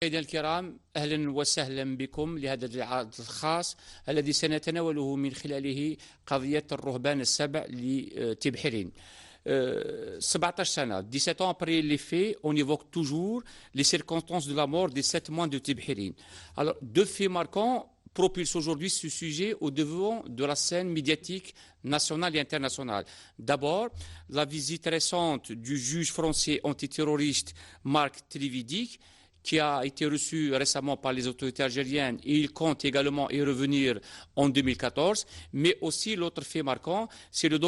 مشاهدينا الكرام، أهلا وسهلا بكم لهذا العرض الخاص الذي سنتناوله من خلاله قضية الرهبان السبع لتبحرين. 17 سنة, 17 ans après les faits, on évoque toujours les circonstances de la mort des 7 moines de Tibhérin. Alors, deux faits marquants propulsent aujourd'hui ce sujet au devant de la scène médiatique nationale et internationale. D'abord, la visite récente du juge français antiterroriste Marc Trévidic, qui a été reçu récemment par les autorités algériennes, et il compte également y revenir en 2014. Mais aussi l'autre fait marquant, c'est le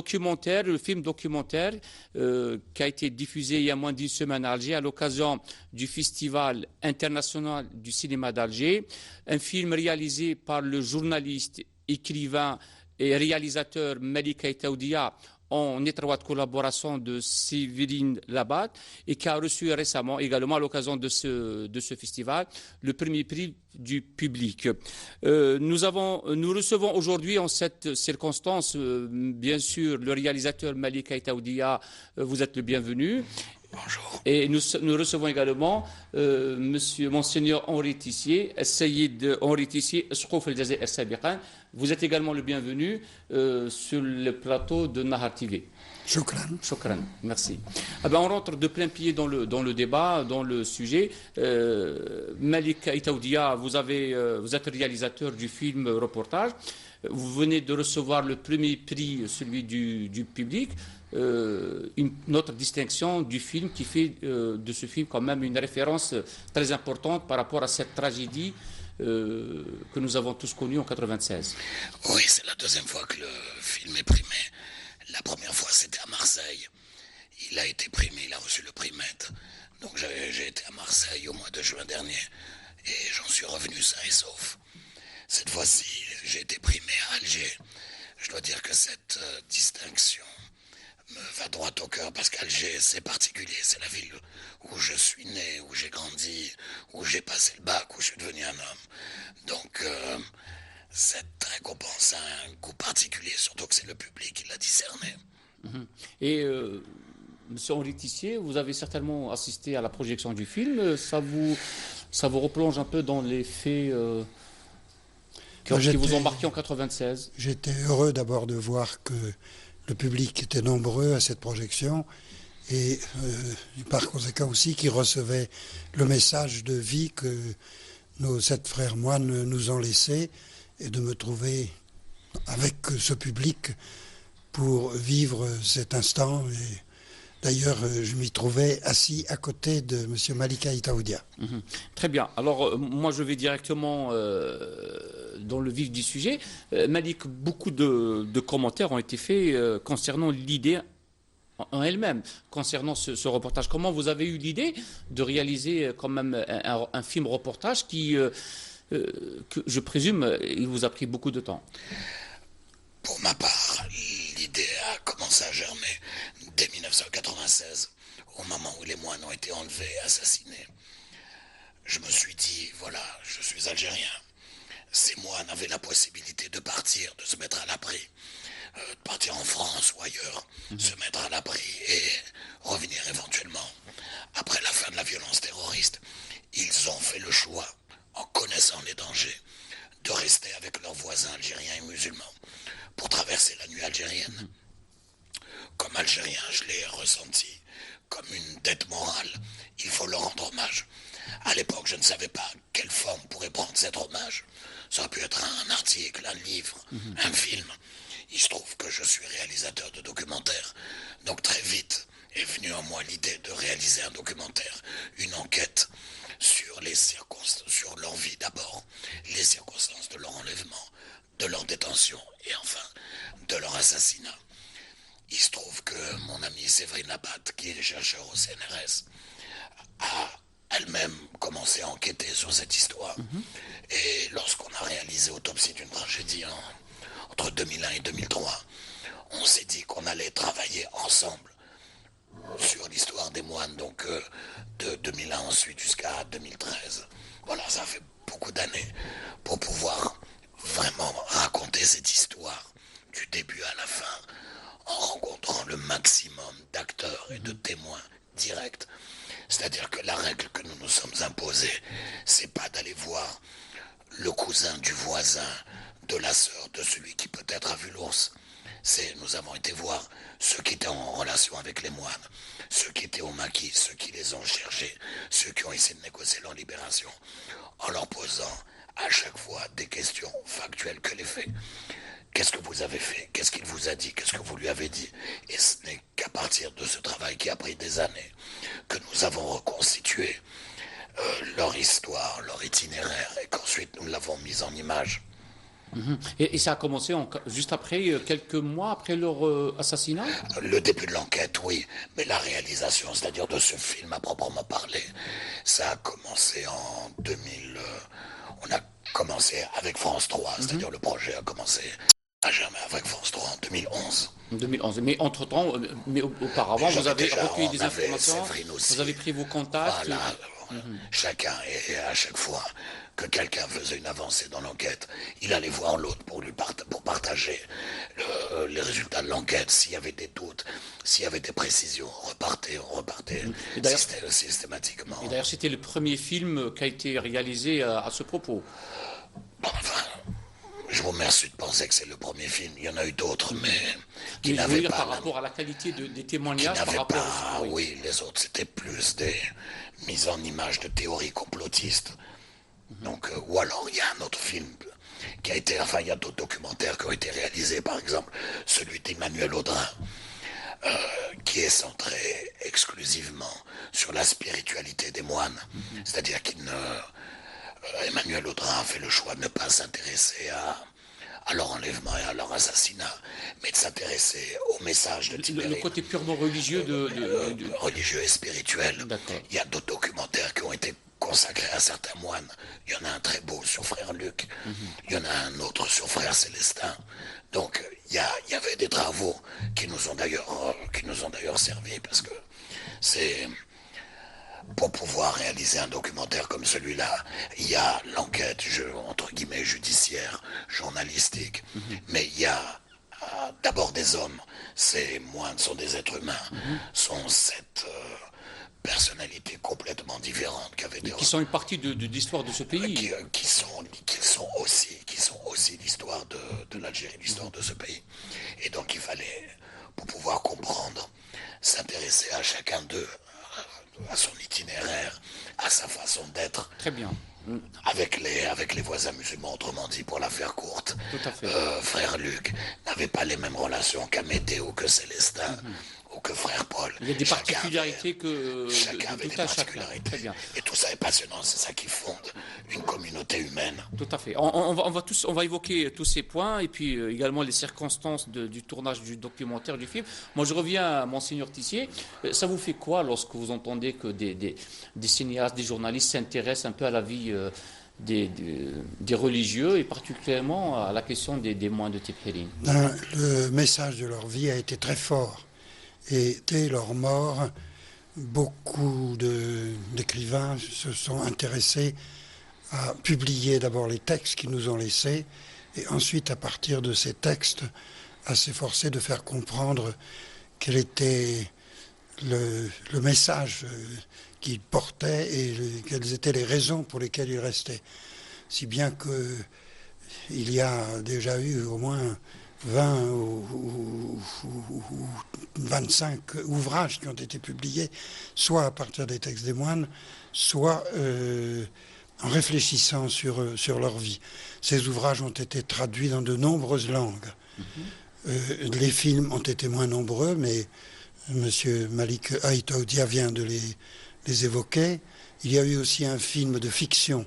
film documentaire qui a été diffusé il y a moins d'une semaine à Alger à l'occasion du Festival international du cinéma d'Alger. Un film réalisé par le journaliste, écrivain et réalisateur Malik Aïtaoudia, en étroite collaboration de Séverine Labat, et qui a reçu récemment, également à l'occasion de ce festival, le premier prix du public. Nous recevons aujourd'hui en cette circonstance, bien sûr, le réalisateur Malik Aïtaoudia, vous êtes le bienvenu. Bonjour. Et nous recevons également Monseigneur Henri Tissier, Sayyid Henri Tissier, Sqouf el-Jazair Sabiqan. Vous êtes également le bienvenu sur le plateau de Nahar TV. Shukran. Shukran, merci. On rentre de plein pied dans le débat, dans le sujet. Malik Aïtaoudia, vous êtes réalisateur du film reportage. Vous venez de recevoir le premier prix, celui du public. Une autre distinction du film qui fait de ce film quand même une référence très importante par rapport à cette tragédie que nous avons tous connue en 1996. Oui, c'est la deuxième fois que le film est primé. La première fois, c'était à Marseille. Il a été primé, il a reçu le prix MET. Donc j'ai été à Marseille au mois de juin dernier et j'en suis revenu sain et sauf. Cette fois-ci, j'ai été primé à Alger. Je dois dire que cette distinction me va droit au cœur parce qu'Alger, c'est particulier. C'est la ville où je suis né, où j'ai grandi, où j'ai passé le bac, où je suis devenu un homme. Donc, cette récompense a un goût particulier, surtout que c'est le public qui l'a discerné. Et Monsieur Henri Tissier, vous avez certainement assisté à la projection du film. Ça vous replonge un peu dans les faits qui vous ont marqué en 1996. J'étais heureux d'abord de voir que le public était nombreux à cette projection et par conséquent aussi qui recevait le message de vie que nos 7 frères moines nous ont laissé, et de me trouver avec ce public pour vivre cet instant. Et d'ailleurs, je m'y trouvais assis à côté de M. Malik Aïtaoudia. Très bien. Alors, moi, je vais directement dans le vif du sujet. Malik, beaucoup de commentaires ont été faits concernant l'idée en elle-même, concernant ce reportage. Comment vous avez eu l'idée de réaliser quand même un film reportage qui, que je présume, il vous a pris beaucoup de temps? Pour ma part, l'idée a commencé à germer dès 1996, au moment où les moines ont été enlevés, assassinés. Je me suis dit, voilà, je suis algérien. Ces moines avaient la possibilité de partir, de se mettre à l'abri, de partir en France ou ailleurs, se mettre à l'abri et revenir éventuellement. Après la fin de la violence terroriste, ils ont fait le choix, en connaissant les dangers, de rester avec leurs voisins algériens et musulmans pour traverser la nuit algérienne. Comme Algérien, je l'ai ressenti comme une dette morale. Il faut leur rendre hommage. À l'époque, je ne savais pas quelle forme pourrait prendre cet hommage. Ça aurait pu être un article, un livre, un film. Il se trouve que je suis réalisateur de documentaires. Donc très vite est venue en moi l'idée de réaliser un documentaire, une enquête sur les circonstances, sur leur vie d'abord, les circonstances de leur enlèvement, de leur détention et enfin de leur assassinat. Il se trouve que mon amie Séverine Labat, qui est chercheur au CNRS, a elle-même commencé à enquêter sur cette histoire. Et lorsqu'on a réalisé Autopsie d'une tragédie entre 2001 et 2003, on s'est dit qu'on allait travailler ensemble sur l'histoire des moines, donc de 2001 ensuite jusqu'à 2013. Voilà, ça fait beaucoup d'années pour pouvoir vraiment raconter cette histoire du début à la fin, en rencontrant le maximum d'acteurs et de témoins directs. C'est-à-dire que la règle que nous nous sommes imposée, c'est pas d'aller voir le cousin du voisin, de la sœur, de celui qui peut-être a vu l'ours. Nous avons été voir ceux qui étaient en relation avec les moines, ceux qui étaient au maquis, ceux qui les ont cherchés, ceux qui ont essayé de négocier leur libération, en leur posant à chaque fois des questions factuelles que les faits. Qu'est-ce que vous avez fait? Qu'est-ce qu'il vous a dit? Qu'est-ce que vous lui avez dit? Et ce n'est qu'à partir de ce travail qui a pris des années que nous avons reconstitué leur histoire, leur itinéraire, et qu'ensuite nous l'avons mise en image. Et ça a commencé juste après, quelques mois après leur assassinat? Le début de l'enquête, oui, mais la réalisation, c'est-à-dire de ce film à proprement parler, ça a commencé en 2000. On a commencé avec France 3, c'est-à-dire le projet a commencé à jamais avec France 3 en 2011. 2011. Mais entre-temps, auparavant, vous avez recueilli des informations, vous avez pris vos contacts. Voilà. Chacun, et à chaque fois que quelqu'un faisait une avancée dans l'enquête, il allait voir l'autre pour partager les résultats de l'enquête. S'il y avait des doutes, s'il y avait des précisions, on repartait systématiquement. Et d'ailleurs, c'était le premier film qui a été réalisé à ce propos. Bon, enfin, je vous remercie de penser que c'est le premier film. Il y en a eu d'autres, mais qui n'avaient pas... par rapport à la qualité des témoignages, qui n'avaient pas... Oui, les autres, c'était plus des mises en image de théories complotistes. Donc, ou alors, il y a un autre film qui a été... Enfin, il y a d'autres documentaires qui ont été réalisés, par exemple, celui d'Emmanuel Audrin, qui est centré exclusivement sur la spiritualité des moines. C'est-à-dire Emmanuel Audrin a fait le choix de ne pas s'intéresser à leur enlèvement et à leur assassinat, mais de s'intéresser au message de Tibérine. Le côté purement religieux religieux et spirituel. D'accord. Il y a d'autres documentaires qui ont été consacrés à certains moines. Il y en a un très beau sur Frère Luc. Il y en a un autre sur Frère Célestin. Donc, il y avait des travaux qui nous ont d'ailleurs servi, parce que c'est... Pour pouvoir réaliser un documentaire comme celui-là, il y a l'enquête, entre guillemets, judiciaire, journalistique, mais il y a d'abord des hommes. Ces moines sont des êtres humains, sont cette personnalité complètement différente qui sont une partie de l'histoire de ce pays. Qui sont aussi l'histoire de l'Algérie, l'histoire de ce pays. Et donc il fallait, pour pouvoir comprendre, s'intéresser à chacun d'eux, à son itinéraire, à sa façon d'être. Très bien. Avec les voisins musulmans, autrement dit, pour la faire courte. Tout à fait. Frère Luc n'avait pas les mêmes relations qu'Amédée ou que Célestin ou que Frère Paul. Il y a des particularités chacun avait des particularités. Très bien. Et tout ça est passionnant, c'est ça qui fonde une communauté humaine. Tout à fait. On va évoquer tous ces points et puis également les circonstances du tournage du documentaire, du film. Moi, je reviens à Monseigneur Tissier. Ça vous fait quoi lorsque vous entendez que des cinéastes, des journalistes s'intéressent un peu à la vie des religieux et particulièrement à la question des moines de Tibherine? Le message de leur vie a été très fort. Et dès leur mort, beaucoup d'écrivains se sont intéressés à publier d'abord les textes qu'ils nous ont laissés et ensuite, à partir de ces textes, à s'efforcer de faire comprendre quel était le message qu'ils portaient et quelles étaient les raisons pour lesquelles ils restaient. Si bien qu'il y a déjà eu au moins 20 ou 25 ouvrages qui ont été publiés, soit à partir des textes des moines, soit en réfléchissant sur leur vie. Ces ouvrages ont été traduits dans de nombreuses langues. Les films ont été moins nombreux, mais M. Malik Aïtaoudia vient de les évoquer. Il y a eu aussi un film de fiction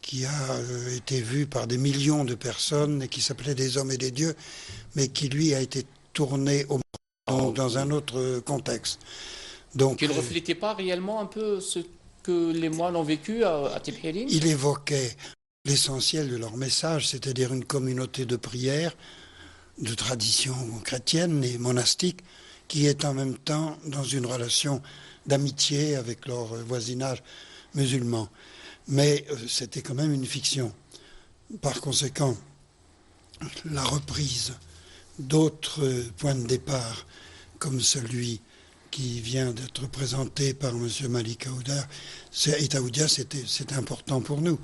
qui a été vu par des millions de personnes et qui s'appelait Des hommes et des dieux, mais qui lui a été tourné dans un autre contexte. Donc, qui ne reflétait pas réellement un peu ce que les moines ont vécu à Tibherine? Il évoquait l'essentiel de leur message, c'est-à-dire une communauté de prière, de tradition chrétienne et monastique, qui est en même temps dans une relation d'amitié avec leur voisinage musulman. Mais c'était quand même une fiction. Par conséquent, la reprise d'autres points de départ, comme celui qui vient d'être présenté par M. Malik Aouda, c'était important pour nous.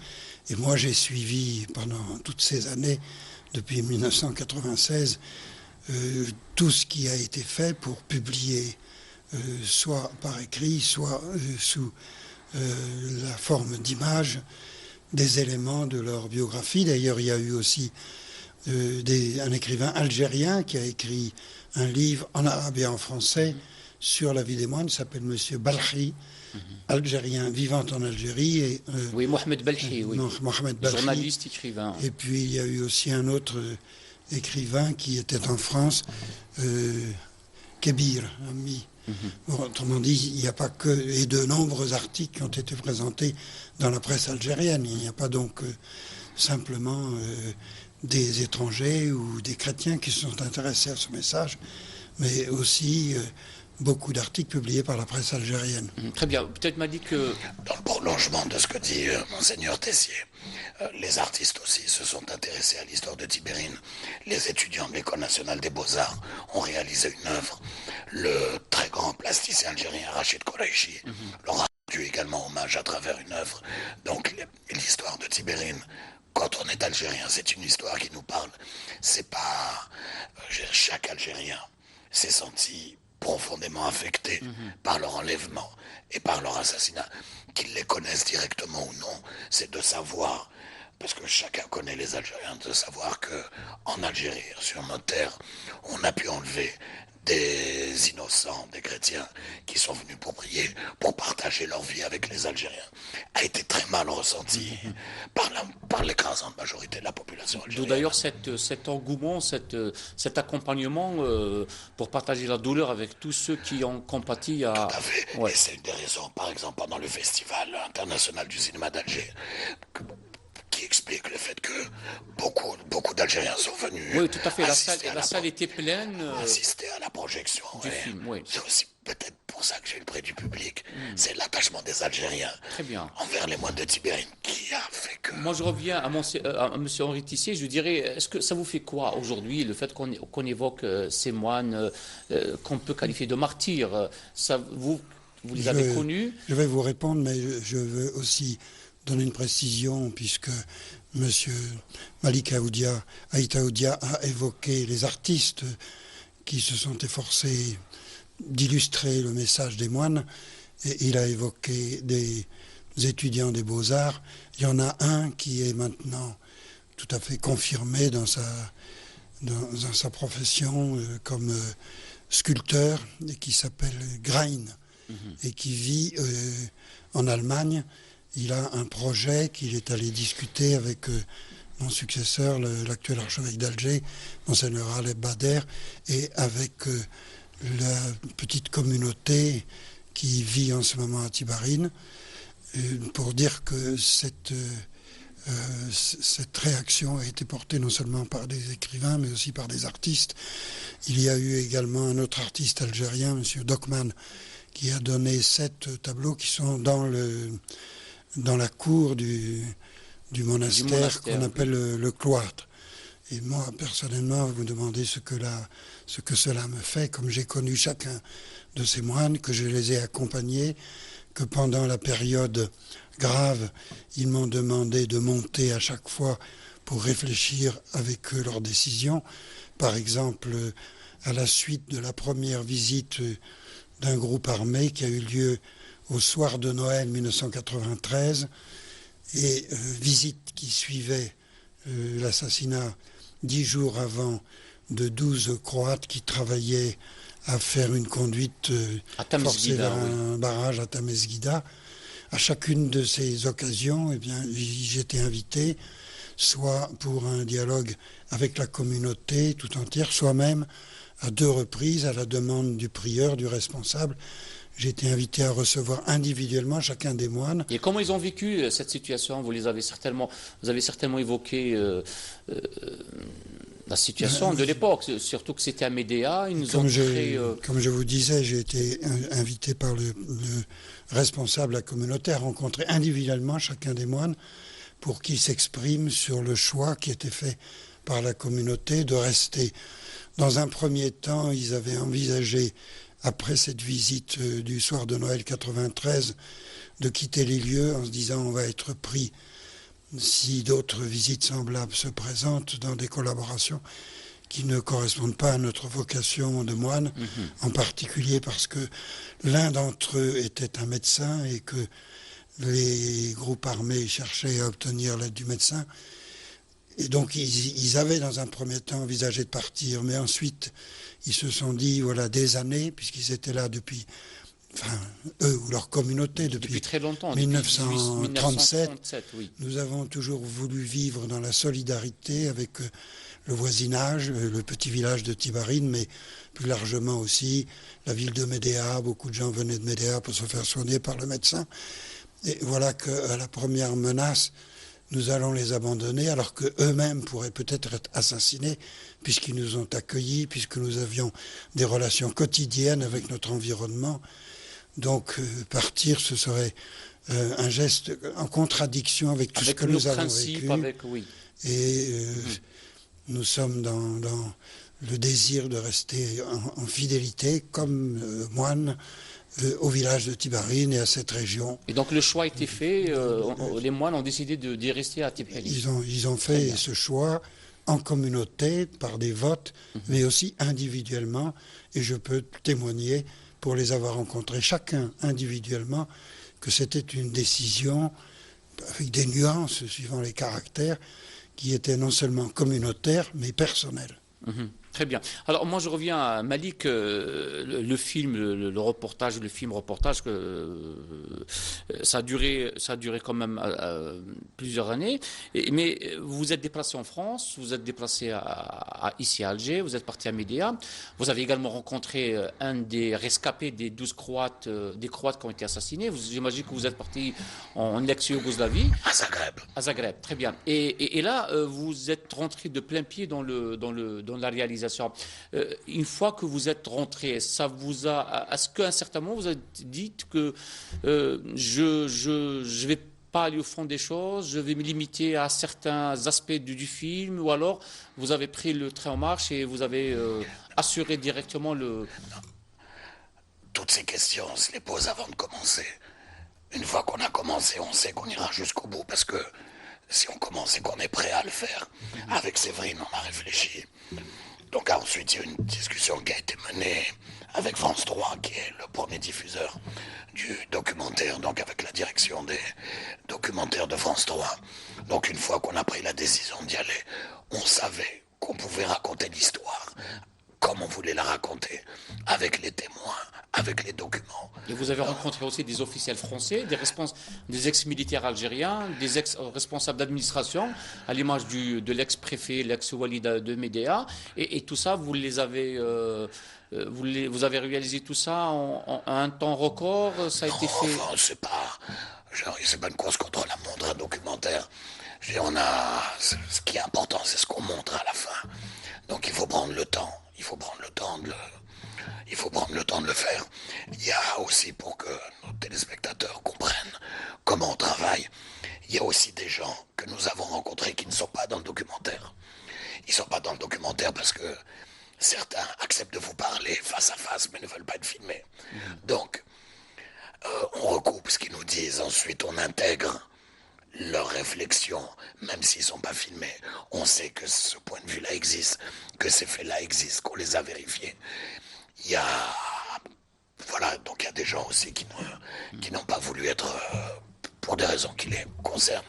Et moi, j'ai suivi pendant toutes ces années, depuis 1996, tout ce qui a été fait pour publier, soit par écrit, soit sous la forme d'images, des éléments de leur biographie. D'ailleurs, il y a eu aussi un écrivain algérien qui a écrit un livre en arabe et en français sur la vie des moines, qui s'appelle M. Balkhi, algérien vivant en Algérie. Et, oui, Mohamed Balkhi, oui. Mohamed Balkhi. Journaliste, écrivain. Et puis il y a eu aussi un autre écrivain qui était en France, Kébir, ami. Bon, autrement dit, il n'y a pas que... Et de nombreux articles qui ont été présentés dans la presse algérienne. Il n'y a pas donc simplement des étrangers ou des chrétiens qui se sont intéressés à ce message, mais aussi beaucoup d'articles publiés par la presse algérienne. Très bien. Peut-être m'a dit que... Dans le prolongement de ce que dit Monseigneur Tessier, les artistes aussi se sont intéressés à l'histoire de Tibérine. Les étudiants de l'École nationale des beaux-arts ont réalisé une œuvre. Le très grand plasticien algérien Rachid Koreichi leur a rendu également hommage à travers une œuvre. Donc l'histoire de Tibérine, quand on est algérien, c'est une histoire qui nous parle. C'est pas... chaque Algérien s'est senti profondément affectés par leur enlèvement et par leur assassinat. Qu'ils les connaissent directement ou non, c'est de savoir, parce que chacun connaît les Algériens, de savoir que en Algérie, sur nos terres, on a pu enlever des innocents, des chrétiens qui sont venus pour prier, pour partager leur vie avec les Algériens, a été très mal ressenti par l'écrasante majorité de la population algérienne. D'où d'ailleurs cet engouement, cet accompagnement pour partager la douleur avec tous ceux qui ont compati à... Tout à fait. Ouais. Et c'est une des raisons, par exemple, pendant le Festival international du cinéma d'Alger, qui explique le fait que beaucoup d'Algériens sont venus. Oui, tout à fait. La salle était pleine. Assister à la projection du film, oui. C'est aussi peut-être pour ça que j'ai eu le prix du public. C'est l'attachement des Algériens envers les moines de Tibérine qui a fait que... Moi, je reviens à M. Henri Tissier. Je lui dirais, est-ce que ça vous fait quoi aujourd'hui, le fait qu'on évoque ces moines qu'on peut qualifier de martyrs? Vous les avez connus? Je vais vous répondre, mais je veux aussi donner une précision, puisque M. Malik Aouda a évoqué les artistes qui se sont efforcés d'illustrer le message des moines, et il a évoqué des étudiants des beaux-arts. Il y en a un qui est maintenant tout à fait confirmé dans sa profession comme sculpteur, et qui s'appelle Grein, et qui vit en Allemagne. Il a un projet qu'il est allé discuter avec mon successeur, l'actuel archevêque d'Alger, Monseigneur Aleb Bader, et avec la petite communauté qui vit en ce moment à Tibarine, pour dire que cette réaction a été portée non seulement par des écrivains, mais aussi par des artistes. Il y a eu également un autre artiste algérien, M. Dokman, qui a donné 7 tableaux qui sont dans la cour du monastère qu'on appelle le cloître. Et moi, personnellement, vous me demandez ce que cela me fait, comme j'ai connu chacun de ces moines, que je les ai accompagnés, que pendant la période grave, ils m'ont demandé de monter à chaque fois pour réfléchir avec eux leurs décisions. Par exemple, à la suite de la première visite d'un groupe armé qui a eu lieu au soir de Noël 1993, et visite qui suivait l'assassinat 10 jours avant de 12 Croates qui travaillaient à faire une conduite forcée vers un barrage à Tamesguida. À chacune de ces occasions, j'étais invité, soit pour un dialogue avec la communauté tout entière, soit même à 2 reprises, à la demande du prieur, du responsable. J'ai été invité à recevoir individuellement chacun des moines. Et comment ils ont vécu cette situation? Vous avez certainement évoqué la situation de l'époque, surtout que c'était à Médéa. Comme je vous disais, j'ai été invité par le responsable de la communauté à rencontrer individuellement chacun des moines pour qu'ils s'expriment sur le choix qui était fait par la communauté de rester. Dans un premier temps, ils avaient envisagé après cette visite du soir de Noël 93, de quitter les lieux en se disant on va être pris si d'autres visites semblables se présentent dans des collaborations qui ne correspondent pas à notre vocation de moine, en particulier parce que l'un d'entre eux était un médecin et que les groupes armés cherchaient à obtenir l'aide du médecin. Et donc ils avaient dans un premier temps envisagé de partir, mais ensuite ils se sont dit, voilà, des années, puisqu'ils étaient là depuis, enfin, eux ou leur communauté, depuis très longtemps, 1937, 1937, oui. Nous avons toujours voulu vivre dans la solidarité avec le voisinage, le petit village de Tibarine, mais plus largement aussi la ville de Médéa. Beaucoup de gens venaient de Médéa pour se faire soigner par le médecin. Et voilà qu'à la première menace, nous allons les abandonner, alors qu'eux-mêmes pourraient peut-être être assassinés, puisqu'ils nous ont accueillis, puisque nous avions des relations quotidiennes avec notre environnement. Donc partir, ce serait un geste en contradiction avec tout ce que nous avons vécu. Oui. Et nous sommes dans le désir de rester en fidélité comme moines au village de Tibarine et à cette région. Et donc le choix a été fait, les moines ont décidé d'y rester à Tibarine. Ils ont fait ce choix en communauté, par des votes, mais aussi individuellement, et je peux témoigner, pour les avoir rencontrés chacun individuellement, que c'était une décision avec des nuances suivant les caractères, qui était non seulement communautaire, mais personnelle. Très bien. Alors moi je reviens à Malik, le film, le reportage, le film reportage, ça a duré quand même plusieurs années. Mais vous vous êtes déplacé en France, vous êtes déplacé ici à Alger, vous êtes parti à Médéa. Vous avez également rencontré un des rescapés des 12 Croates, des Croates qui ont été assassinés. J'imagine que vous êtes parti en ex-Yougoslavie. À Zagreb. À Zagreb, très bien. Et là, vous êtes rentré de plein pied dans la réalisation. Une fois que vous êtes rentré, ça vous a, est-ce qu'à un certain moment vous avez dit que je vais pas aller au fond des choses, je vais me limiter à certains aspects du film, ou alors vous avez pris le train en marche et vous avez assuré directement le... Non. Toutes ces questions, on se les pose avant de commencer. Une fois qu'on a commencé, on sait qu'on ira jusqu'au bout, parce que si on commence et qu'on est prêt à le faire, avec Séverine, on a réfléchi. Donc ensuite, il y a eu une discussion qui a été menée avec France 3, qui est le premier diffuseur du documentaire, donc avec la direction des documentaires de France 3. Donc une fois qu'on a pris la décision d'y aller, on savait qu'on pouvait raconter l'histoire comme on voulait la raconter, avec les témoins, avec les documents. Et vous avez rencontré aussi des officiels français, des ex-militaires algériens, des ex-responsables d'administration, à l'image de l'ex-préfet, l'ex-wali de Médéa, et tout ça, vous les avez... vous avez réalisé tout ça en un temps record, ça a été fait... Enfin, c'est pas une course contre la montre, un documentaire. Ce qui est important, c'est ce qu'on montre à la fin. Donc il faut prendre le temps. Il faut prendre le temps de le faire. Il y a aussi, pour que nos téléspectateurs comprennent comment on travaille, il y a aussi des gens que nous avons rencontrés qui ne sont pas dans le documentaire. Ils ne sont pas dans le documentaire parce que certains acceptent de vous parler face à face mais ne veulent pas être filmés. Donc, on recoupe ce qu'ils nous disent. Ensuite, on intègre leurs réflexions, même s'ils ne sont pas filmés. On sait que ce point de vue-là existe, que ces faits-là existent, qu'on les a vérifiés. Donc il y a des gens aussi qui n'ont pas voulu être, pour des raisons qui les concernent,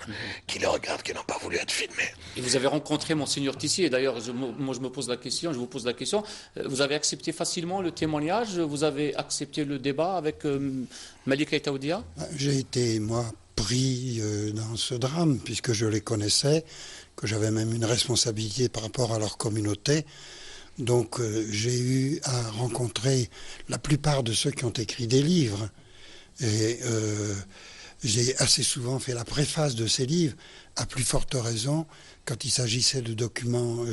qui les regardent, qui n'ont pas voulu être filmés. Et vous avez rencontré Monseigneur Tissier, d'ailleurs, je vous pose la question, vous avez accepté facilement le témoignage, vous avez accepté le débat avec Malika Etaoudia? J'ai été, moi, pris dans ce drame, puisque je les connaissais, que j'avais même une responsabilité par rapport à leur communauté. Donc j'ai eu à rencontrer la plupart de ceux qui ont écrit des livres. Et j'ai assez souvent fait la préface de ces livres, à plus forte raison quand il s'agissait de documents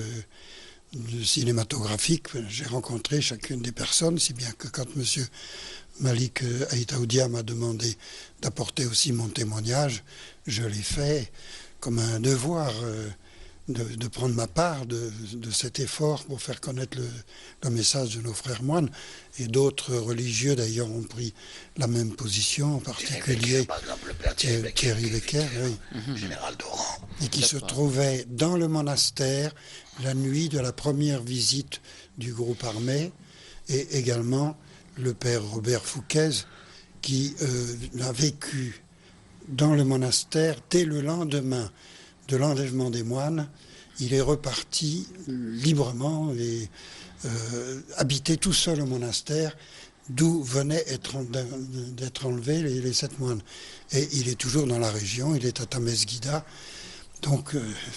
cinématographiques. J'ai rencontré chacune des personnes, si bien que quand M. Malik Etaoudia m'a demandé d'apporter aussi mon témoignage, je l'ai fait comme un devoir de prendre ma part de cet effort pour faire connaître le message de nos frères moines. Et d'autres religieux, d'ailleurs, ont pris la même position, en particulier par exemple, le père Thierry Becker, oui. général d'Oran. Et qui se trouvait dans le monastère la nuit de la première visite du groupe armé, et également le père Robert Fouquez, qui a vécu dans le monastère dès le lendemain de l'enlèvement des moines. Il est reparti librement et habitait tout seul au monastère, d'où venaient d'être enlevés les 7 moines. Et il est toujours dans la région, il est à Tamesguida. Donc,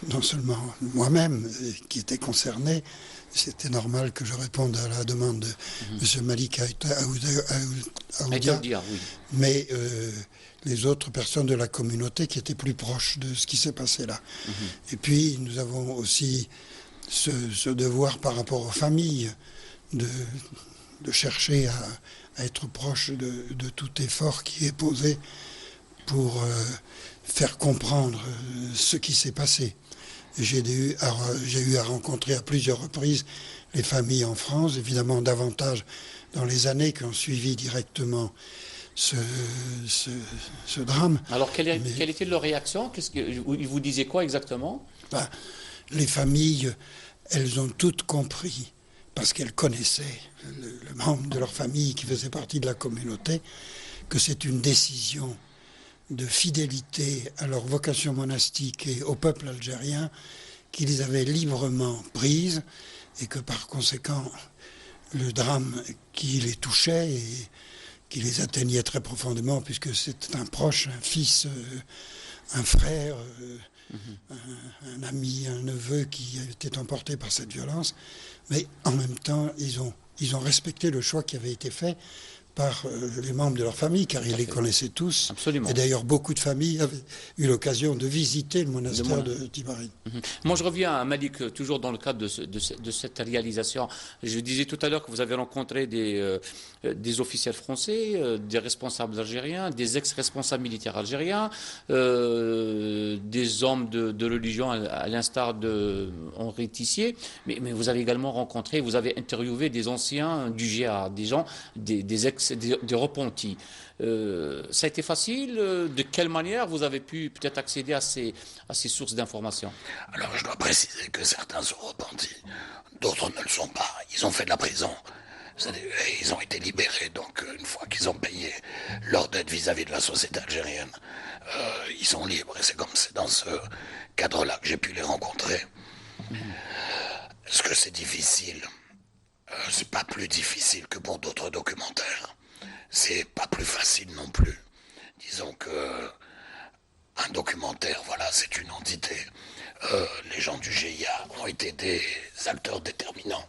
non seulement moi-même, qui était concerné, c'était normal que je réponde à la demande de M. Malik Aoudia, oui. mais les autres personnes de la communauté qui étaient plus proches de ce qui s'est passé là. Et puis, nous avons aussi ce devoir par rapport aux familles de chercher à être proche de tout effort qui est posé pour faire comprendre ce qui s'est passé. J'ai eu à rencontrer à plusieurs reprises les familles en France, évidemment davantage dans les années qui ont suivi directement ce drame. Alors, quelle était leur réaction? Ils vous disaient quoi exactement? Les familles, elles ont toutes compris, parce qu'elles connaissaient le membre de leur famille qui faisait partie de la communauté, que c'est une décision de fidélité à leur vocation monastique et au peuple algérien qu'ils avaient librement prise, et que par conséquent le drame qui les touchait et qui les atteignait très profondément, puisque c'était un proche, un fils, un frère, un ami, un neveu qui était emporté par cette violence, mais en même temps ils ont respecté le choix qui avait été fait par les membres de leur famille, car ils les connaissaient tous. Absolument. Et d'ailleurs, beaucoup de familles avaient eu l'occasion de visiter le monastère de Tibarid. Moi, je reviens à Malik, toujours dans le cadre de cette réalisation. Je disais tout à l'heure que vous avez rencontré des officiels français, des responsables algériens, des ex-responsables militaires algériens, des hommes de religion, à l'instar de Henri Tissier, mais vous avez également rencontré, vous avez interviewé des anciens du GA, des gens, des repentis. Ça a été facile? De quelle manière vous avez pu peut-être accéder à ces sources d'informations? Alors, je dois préciser que certains sont repentis, d'autres ne le sont pas. Ils ont fait de la prison. Ils ont été libérés, donc une fois qu'ils ont payé leur dette vis-à-vis de la société algérienne, ils sont libres. Et c'est dans ce cadre-là que j'ai pu les rencontrer. Est-ce que c'est difficile? C'est pas plus difficile que pour d'autres documentaires. C'est pas plus facile non plus. Disons que un documentaire, voilà, c'est une entité. Les gens du GIA ont été des acteurs déterminants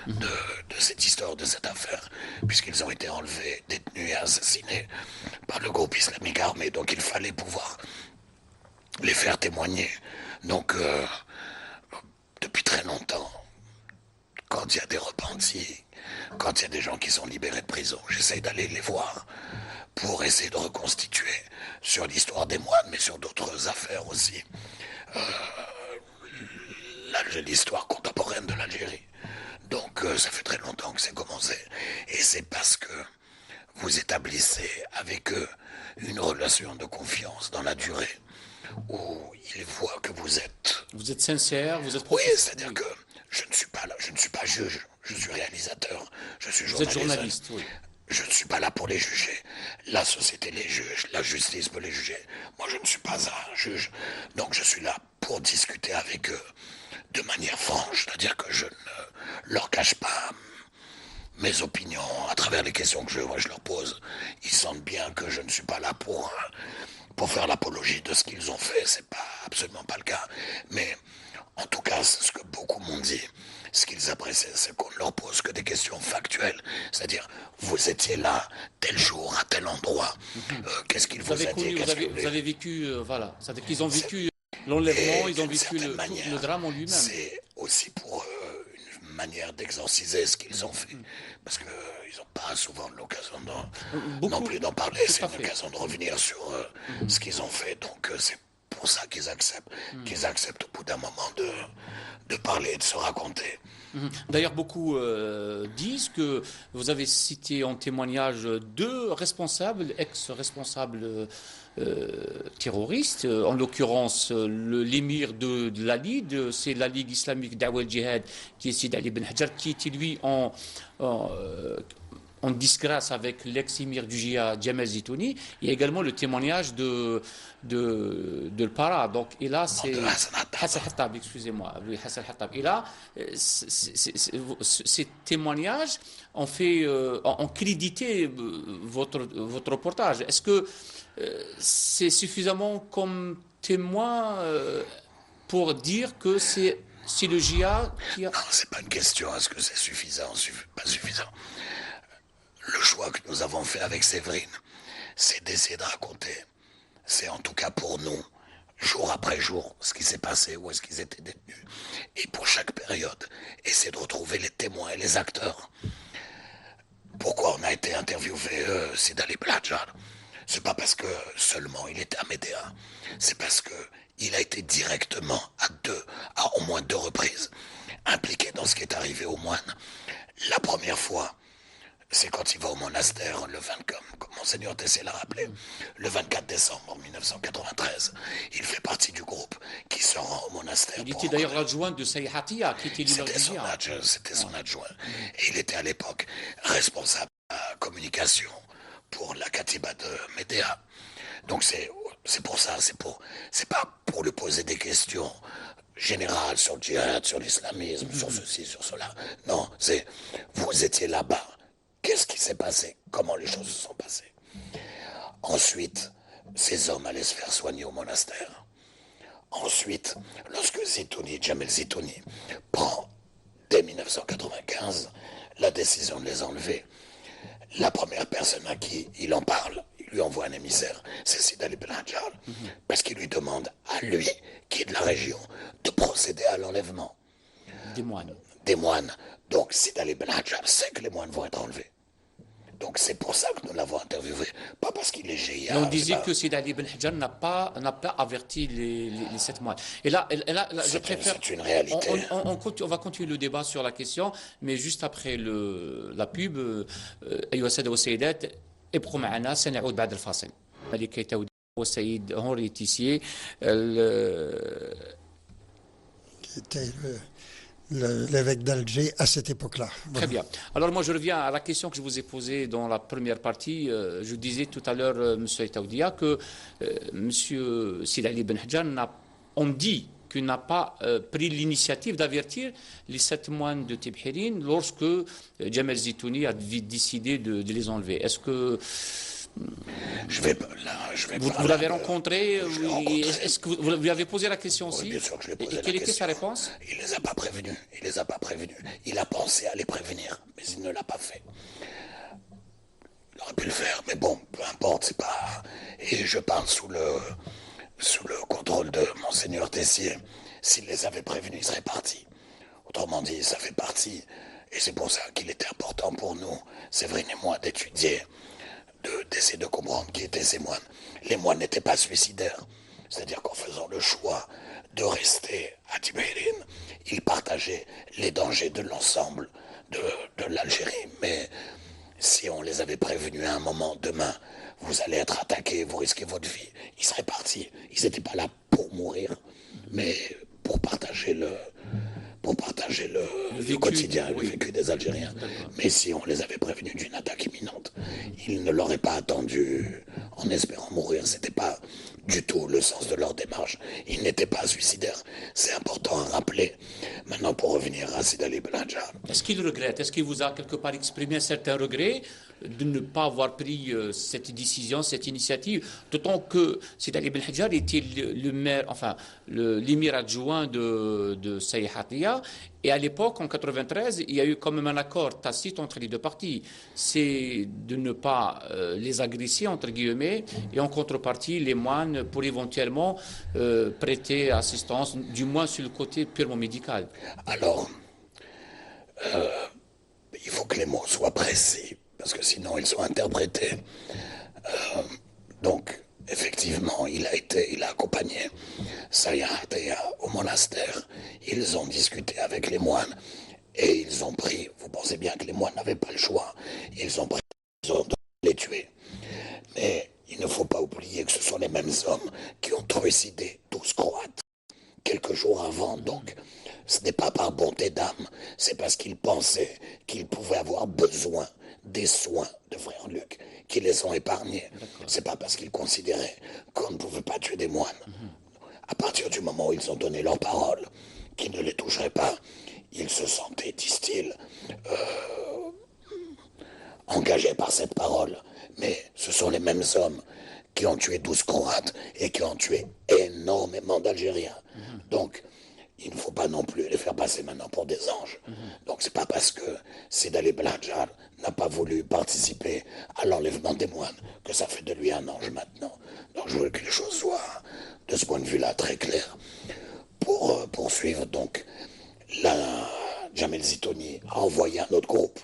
de cette histoire, de cette affaire, puisqu'ils ont été enlevés, détenus et assassinés par le groupe islamique armé. Donc il fallait pouvoir les faire témoigner. Donc depuis très longtemps, quand il y a des repentis, quand il y a des gens qui sont libérés de prison, j'essaie d'aller les voir pour essayer de reconstituer sur l'histoire des moines, mais sur d'autres affaires aussi, l'histoire contemporaine de l'Algérie. Donc ça fait très longtemps que c'est commencé. Et c'est parce que vous établissez avec eux une relation de confiance dans la durée, où ils voient que vous êtes... Vous êtes sincère, vous êtes... Oui, c'est-à-dire que je ne suis pas là, je ne suis pas juge, je suis réalisateur, je suis journaliste. Vous êtes journaliste, oui. Je ne suis pas là pour les juger. La société les juge, la justice peut les juger. Moi, je ne suis pas un juge. Donc, je suis là pour discuter avec eux de manière franche. C'est-à-dire que je ne leur cache pas mes opinions à travers les questions que je leur pose. Ils sentent bien que je ne suis pas là pour faire l'apologie de ce qu'ils ont fait. C'est absolument pas le cas. Mais en tout cas, c'est ce que beaucoup m'ont dit. Ce qu'ils apprécient, c'est qu'on ne leur pose que des questions factuelles. C'est-à-dire, vous étiez là, tel jour, à tel endroit. Qu'est-ce qu'il vous a dit? Vous avez vécu, voilà. C'est-à-dire qu'ils ont vécu l'enlèvement, ils ont vécu le drame en lui-même. C'est aussi pour eux une manière d'exorciser ce qu'ils ont fait. Parce qu'ils n'ont pas souvent l'occasion non plus d'en parler. C'est une occasion de revenir sur ce qu'ils ont fait. Donc c'est pour ça qu'ils acceptent au bout d'un moment de parler, de se raconter. D'ailleurs, beaucoup disent que vous avez cité en témoignage deux responsables, ex-responsables terroristes, en l'occurrence l'émir de la Ligue, c'est la Ligue islamique Dawa al-Jihad, qui est Sid Ali Ben Hajar, qui était lui en disgrâce avec l'ex-émir du GIA Jamal Zitouni. Il y a également le témoignage de le Para. Donc, et là, c'est Hassan Hattab, excusez-moi. Oui, Hassan Hattab. Et là, ces témoignages ont crédité votre reportage. Est-ce que c'est suffisamment comme témoin pour dire que c'est le GIA qui a... Non, c'est pas une question. Est-ce que c'est suffisant, pas suffisant? Le choix que nous avons fait avec Séverine, c'est d'essayer de raconter. C'est en tout cas pour nous, jour après jour, ce qui s'est passé, où est-ce qu'ils étaient détenus. Et pour chaque période, essayer de retrouver les témoins et les acteurs. Pourquoi on a été interviewé Sid Ali Ben Hajar? C'est pas parce que seulement il était à Médéa. C'est parce que il a été directement à au moins 2 reprises, impliqué dans ce qui est arrivé aux moines. La première fois, c'est quand il va au monastère, comme Monseigneur Tessé l'a rappelé, le 24 décembre 1993. Il fait partie du groupe qui se rend au monastère. Il était d'ailleurs l'adjoint de Saïd Hatia, qui était leader du GIA. C'était son adjoint. Et il était à l'époque responsable de la communication pour la Katiba de Médéa. Donc c'est pour ça, c'est pas pour lui poser des questions générales sur le djihad, sur l'islamisme, sur ceci, sur cela. Non, vous étiez là-bas. Qu'est-ce qui s'est passé? Comment les choses se sont passées? Ensuite, ces hommes allaient se faire soigner au monastère. Ensuite, lorsque Jamal Zitouni prend, dès 1995, la décision de les enlever, la première personne à qui il en parle, il lui envoie un émissaire, c'est Sid Ali Ben Hajar, parce qu'il lui demande à lui, qui est de la région, de procéder à l'enlèvement. Des moines. Donc Sid Ali Ben Hajar sait que les moines vont être enlevés. Donc c'est pour ça que nous l'avons interviewé, pas parce qu'il est GIA. Et on disait que Sid Ali Ben Hajar n'a pas averti les 7 moines. Et là je préfère... C'est une réalité. On va continuer le débat sur la question, mais juste après la pub, أيها السادة والسيدات ابقوا معنا سنعود بعد الفاصل. ملكة تودي والسيد هنري تيسيer qui était l'évêque d'Alger à cette époque-là. Très bien. Alors moi je reviens à la question que je vous ai posée dans la première partie. Je disais tout à l'heure, M. Taoudia, que M. Sid Ali Ben Hajar on dit qu'il n'a pas pris l'initiative d'avertir les 7 moines de Tibhirine lorsque Jamal Zitouni a décidé de les enlever. Est-ce que vous l'avez rencontré? Est-ce que vous lui avez posé la question aussi? Oui, bien sûr que je lui ai posé la question. Et quelle était sa réponse? Il ne les a pas prévenus. Il a pensé à les prévenir, mais il ne l'a pas fait. Il aurait pu le faire, mais bon, peu importe, c'est pas... Et je parle sous le contrôle de Monseigneur Tessier. S'il les avait prévenus, il serait parti. Autrement dit, ça fait partie. Et c'est pour ça qu'il était important pour nous, Séverine et moi, d'étudier, d'essayer de comprendre qui étaient ces moines. Les moines n'étaient pas suicidaires. C'est-à-dire qu'en faisant le choix de rester à Tibhirine, ils partageaient les dangers de l'ensemble de l'Algérie. Mais si on les avait prévenus à un moment, demain, vous allez être attaqués, vous risquez votre vie, ils seraient partis. Ils n'étaient pas là pour mourir, mais pour partager le quotidien, le vécu des Algériens. Mais si on les avait prévenus d'une attaque imminente, ils ne l'auraient pas attendu en espérant mourir. C'était pas du tout le sens de leur démarche. Ils n'étaient pas suicidaires. C'est important à rappeler. Maintenant, pour revenir à Sid Ali Ben Hajar. Est-ce qu'il regrette? Est-ce qu'il vous a quelque part exprimé un certain regret de ne pas avoir pris cette décision, cette initiative, d'autant que Sid Ali Ben Hajar était le maire, enfin l'émir adjoint de Saïd Hatia, et à l'époque, en 93, il y a eu quand même un accord tacite entre les deux parties. C'est de ne pas les agresser, entre guillemets, et en contrepartie, les moines pour éventuellement prêter assistance, du moins sur le côté purement médical. Alors, il faut que les mots soient précis, parce que sinon ils sont interprétés. Donc, effectivement, il a accompagné Sayar au monastère. Ils ont discuté avec les moines et ils ont pris, vous pensez bien que les moines n'avaient pas le choix, ils ont pris les ordres de les tuer. Mais il ne faut pas oublier que ce sont les mêmes hommes qui ont trucidé 12 Croates quelques jours avant. Donc, ce n'est pas par bonté d'âme, c'est parce qu'ils pensaient qu'ils pouvaient avoir besoin des soins de frère Luc qui les ont épargnés. C'est pas parce qu'ils considéraient qu'on ne pouvait pas tuer des moines. À partir du moment où ils ont donné leur parole, qu'ils ne les toucheraient pas, ils se sentaient, disent-ils, engagés par cette parole. Mais ce sont les mêmes hommes qui ont tué 12 Croates et qui ont tué énormément d'Algériens. Donc, il ne faut pas non plus les faire passer maintenant pour des anges. Donc, c'est pas parce que Sidi Ali Belhadjar n'a pas voulu participer à l'enlèvement des moines que ça fait de lui un ange maintenant. Donc, je veux que les choses soient, de ce point de vue-là, très claires. Pour poursuivre, donc, Jamel Zitouni a envoyé un autre groupe,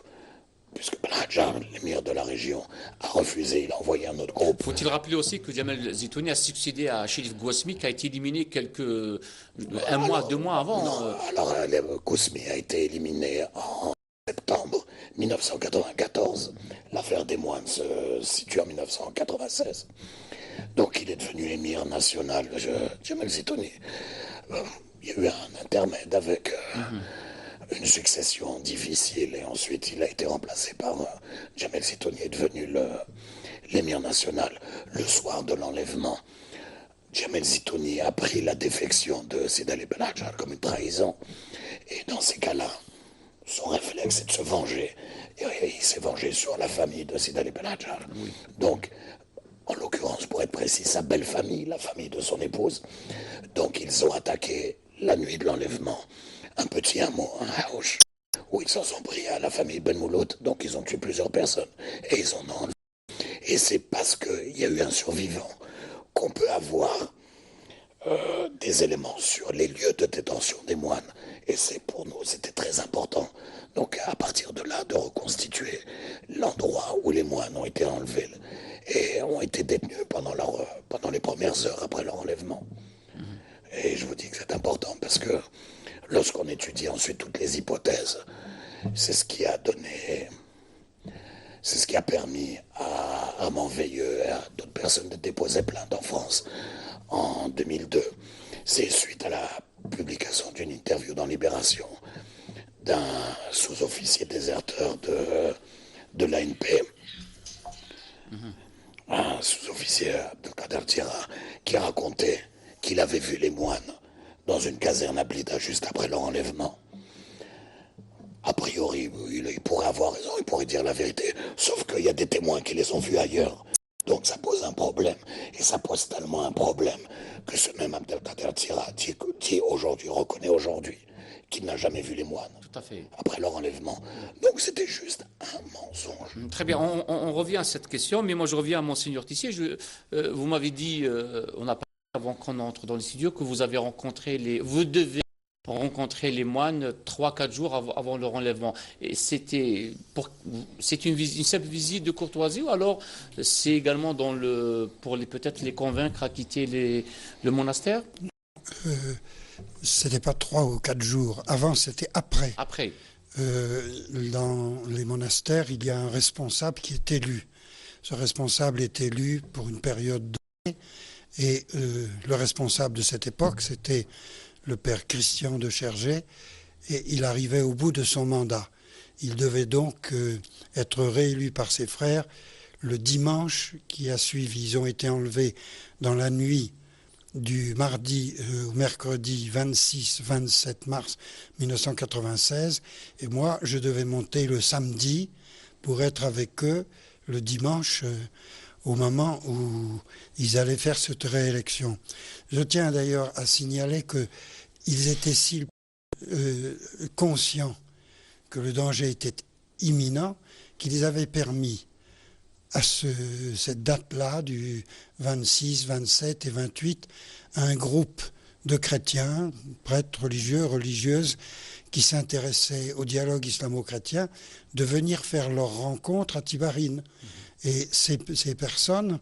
puisque Belhadjar, l'émir de la région, a refusé, il a envoyé un autre groupe. Faut-il rappeler aussi que Jamel Zitouni a succédé à Chérif Gouasmi, qui a été éliminé un mois, 2 mois avant. Non, alors Gouasmi a été éliminé en septembre 1994. L'affaire des moines se situe en 1996. Donc il est devenu émir national, Jamel Zitouni. Il y a eu un intermède avec une succession difficile et ensuite il a été remplacé par Jamel Zitouni est devenu l'émir national. Le soir de l'enlèvement, Jamel Zitouni a pris la défection de Sidi Ali Belhadjar comme une trahison. Et dans ces cas-là, son réflexe est de se venger. Et il s'est vengé sur la famille de Sidi Ali Belhadjar. Oui. Donc, en l'occurrence, pour être précis, sa belle famille, la famille de son épouse. Donc, ils ont attaqué la nuit de l'enlèvement un petit hameau, un haouch, où ils s'en sont pris à la famille Ben Mouloud. Donc, ils ont tué plusieurs personnes. Et ils en ont enlevé. Et c'est parce qu'il y a eu un survivant qu'on peut avoir des éléments sur les lieux de détention des moines. Et c'est pour nous, c'était très important. Donc à partir de là, de reconstituer l'endroit où les moines ont été enlevés et ont été détenus pendant les premières heures après leur enlèvement. Et je vous dis que c'est important parce que lorsqu'on étudie ensuite toutes les hypothèses, c'est ce qui a permis à Armand Veilleux et à d'autres personnes de déposer plainte en France en 2002. C'est suite à la publication d'une interview dans Libération d'un sous-officier déserteur de l'ANP, un sous-officier Abdelkader Tira, qui racontait qu'il avait vu les moines dans une caserne à Blida juste après leur enlèvement. A priori, il pourrait avoir raison, il pourrait dire la vérité, sauf qu'il y a des témoins qui les ont vus ailleurs. Donc ça pose un problème, et ça pose tellement un problème que ce même Abdelkader Tira dit aujourd'hui, reconnaît aujourd'hui, qu'il n'a jamais vu les moines. Tout à fait. Après leur enlèvement. Donc c'était juste un mensonge. Très bien, on revient à cette question, mais moi je reviens à Monseigneur Tissier. Vous m'avez dit, on n'a pas avant qu'on entre dans les studios, que vous avez rencontré vous devez rencontrer les moines 3-4 jours avant leur enlèvement. Et c'est une simple visite de courtoisie, ou alors c'est également pour peut-être les convaincre à quitter le monastère? Ce n'était pas 3 ou 4 jours. Avant, c'était après. Après. Dans les monastères, il y a un responsable qui est élu. Ce responsable est élu pour une période donnée. Et le responsable de cette époque, c'était le père Christian de Chergé, et il arrivait au bout de son mandat. Il devait donc être réélu par ses frères le dimanche qui a suivi. Ils ont été enlevés dans la nuit du mardi au mercredi 26-27 mars 1996, et moi je devais monter le samedi pour être avec eux le dimanche au moment où ils allaient faire cette réélection. Je tiens d'ailleurs à signaler qu'ils étaient si conscients que le danger était imminent qu'ils avaient permis à cette date-là, du 26, 27 et 28, à un groupe de chrétiens, prêtres religieux, religieuses, qui s'intéressaient au dialogue islamo-chrétien, de venir faire leur rencontre à Tibarine. Et ces personnes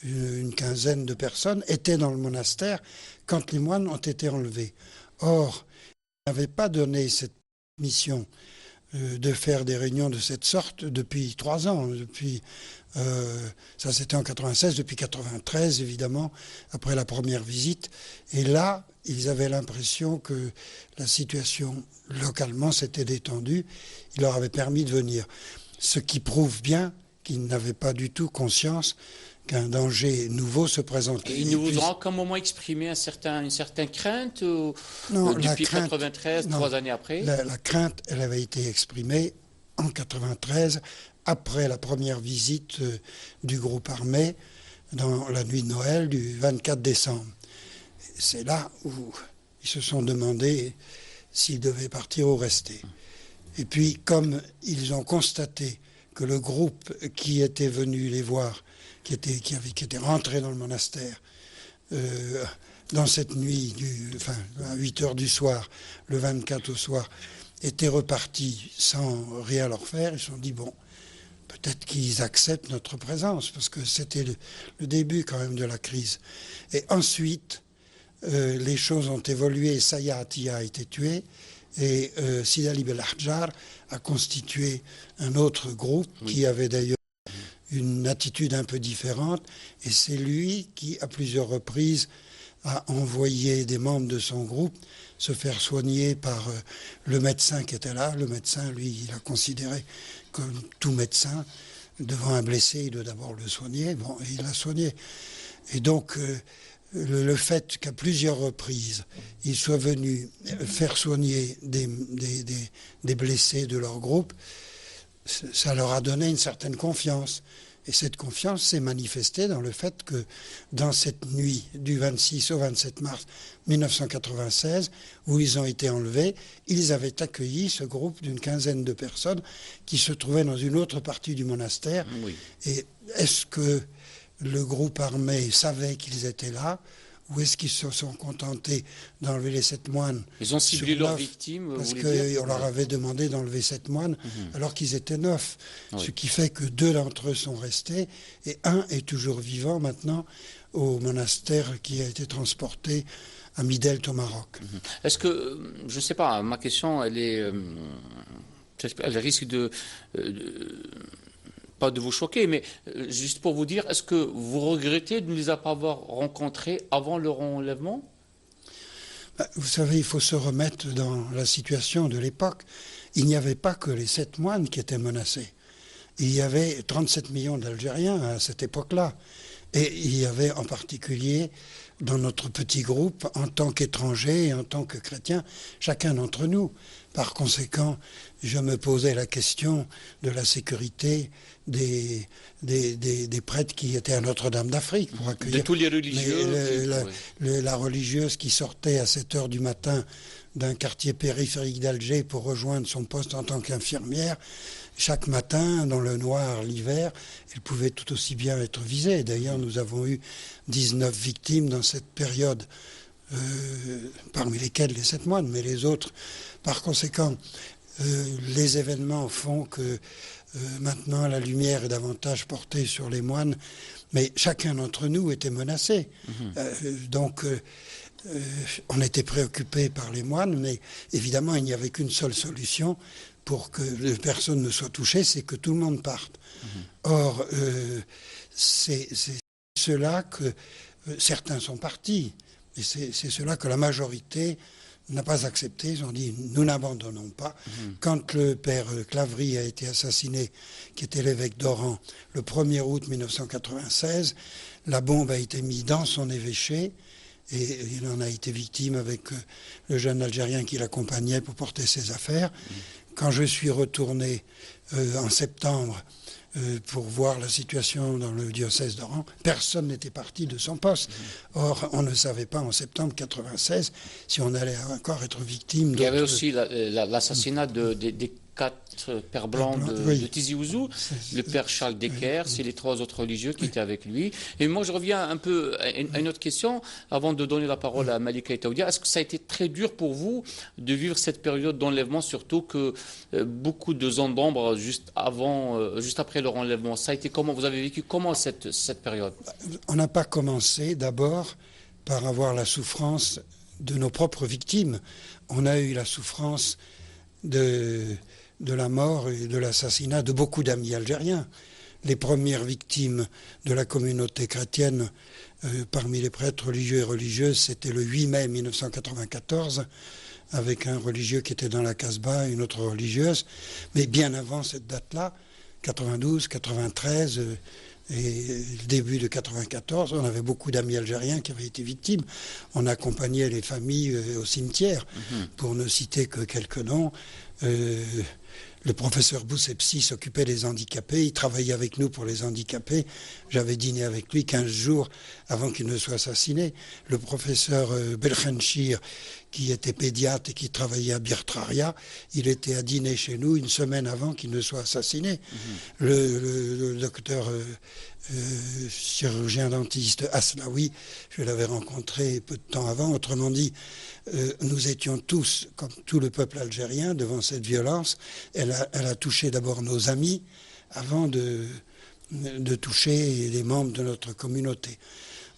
une quinzaine de personnes, étaient dans le monastère quand les moines ont été enlevés. Or, ils n'avaient pas donné cette mission de faire des réunions de cette sorte depuis 3 ans. Ça c'était en 96, depuis 93 évidemment, après la première visite. Et là, ils avaient l'impression que la situation localement s'était détendue. Il leur avait permis de venir. Ce qui prouve bien qu'ils n'avaient pas du tout conscience qu'un danger nouveau se présentait. Et ils ne vous ont qu'un moment exprimé une certaine crainte non, depuis crainte, 93, non, 3 années après? La crainte, elle avait été exprimée en 93, après la première visite du groupe armé, dans la nuit de Noël du 24 décembre. C'est là où ils se sont demandé s'ils devaient partir ou rester. Et puis, comme ils ont constaté que le groupe qui était venu les voir, qui était rentré dans le monastère, dans cette nuit, à 8 heures du soir, le 24 au soir, était reparti sans rien leur faire, ils se sont dit, bon, peut-être qu'ils acceptent notre présence, parce que c'était le début quand même de la crise. Et ensuite, les choses ont évolué, Saya Atiyah a été tué, et Sidi Ali Belhadjar a constitué un autre groupe qui avait d'ailleurs une attitude un peu différente, et c'est lui qui, à plusieurs reprises, a envoyé des membres de son groupe se faire soigner par le médecin qui était là. Le médecin, lui, il a considéré comme tout médecin, devant un blessé, il doit d'abord le soigner. Bon, et il l'a soigné. Et donc, le fait qu'à plusieurs reprises, ils soient venus faire soigner des blessés de leur groupe, ça leur a donné une certaine confiance. Et cette confiance s'est manifestée dans le fait que dans cette nuit du 26 au 27 mars 1996, où ils ont été enlevés, ils avaient accueilli ce groupe d'une quinzaine de personnes qui se trouvaient dans une autre partie du monastère. Oui. Et est-ce que le groupe armé savait qu'ils étaient là ? Ou est-ce qu'ils se sont contentés d'enlever les 7 moines? Ils ont ciblé leurs victimes, parce qu'on leur avait demandé d'enlever 7 moines alors qu'ils étaient 9. Oui. Ce qui fait que 2 d'entre eux sont restés et un est toujours vivant maintenant au monastère qui a été transporté à Midelt au Maroc. Est-ce que, je ne sais pas, ma question, elle risque pas de vous choquer, mais juste pour vous dire, est-ce que vous regrettez de ne les avoir rencontrés avant leur enlèvement? Vous savez, il faut se remettre dans la situation de l'époque. Il n'y avait pas que les 7 moines qui étaient menacés. Il y avait 37 millions d'Algériens à cette époque-là. Et il y avait en particulier, dans notre petit groupe, en tant qu'étrangers et en tant que chrétiens, chacun d'entre nous. Par conséquent, je me posais la question de la sécurité des prêtres qui étaient à Notre-Dame d'Afrique pour accueillir. De tous les religieux. La religieuse qui sortait à 7 heures du matin d'un quartier périphérique d'Alger pour rejoindre son poste en tant qu'infirmière. Chaque matin, dans le noir, l'hiver, elle pouvait tout aussi bien être visée. D'ailleurs, nous avons eu 19 victimes dans cette période, parmi lesquelles les 7 moines, mais les autres. Par conséquent, les événements font que maintenant la lumière est davantage portée sur les moines, mais chacun d'entre nous était menacé. Donc, on était préoccupé par les moines, mais évidemment, il n'y avait qu'une seule solution pour que personne ne soit touché, c'est que tout le monde parte. Or, c'est cela que certains sont partis, et c'est cela que la majorité n'a pas accepté. Ils ont dit, nous n'abandonnons pas. Quand le père Claverie a été assassiné, qui était l'évêque d'Oran, le 1er août 1996, la bombe a été mise dans son évêché, et il en a été victime avec le jeune Algérien qui l'accompagnait pour porter ses affaires. Quand je suis retourné en septembre pour voir la situation dans le diocèse d'Oran, personne n'était parti de son poste. Or, on ne savait pas en septembre 1996 si on allait encore être victime. Il y avait aussi l'assassinat des 4 pères blancs de Tizi Ouzou, le père Charles Decker, c'est les 3 autres religieux qui étaient avec lui. Et moi, je reviens un peu à une autre question, avant de donner la parole à Malika Itaoudia. Est-ce que ça a été très dur pour vous de vivre cette période d'enlèvement, surtout que beaucoup de zones d'ombre juste après leur enlèvement? Ça a été comment? Vous avez vécu comment cette période? On n'a pas commencé d'abord par avoir la souffrance de nos propres victimes. On a eu la souffrance de la mort et de l'assassinat de beaucoup d'amis algériens. Les premières victimes de la communauté chrétienne parmi les prêtres religieux et religieuses, c'était le 8 mai 1994, avec un religieux qui était dans la Casbah et une autre religieuse. Mais bien avant cette date-là, 92, 93 et le début de 94, on avait beaucoup d'amis algériens qui avaient été victimes. On accompagnait les familles au cimetière, pour ne citer que quelques noms. Le professeur Boussepsi s'occupait des handicapés, il travaillait avec nous pour les handicapés. J'avais dîné avec lui 15 jours avant qu'il ne soit assassiné. Le professeur Belkhenchir, qui était pédiatre et qui travaillait à Birtraria, il était à dîner chez nous une semaine avant qu'il ne soit assassiné. Le docteur chirurgien dentiste Aslaoui, je l'avais rencontré peu de temps avant. Autrement dit, nous étions tous, comme tout le peuple algérien, devant cette violence. Elle a touché d'abord nos amis avant de toucher les membres de notre communauté.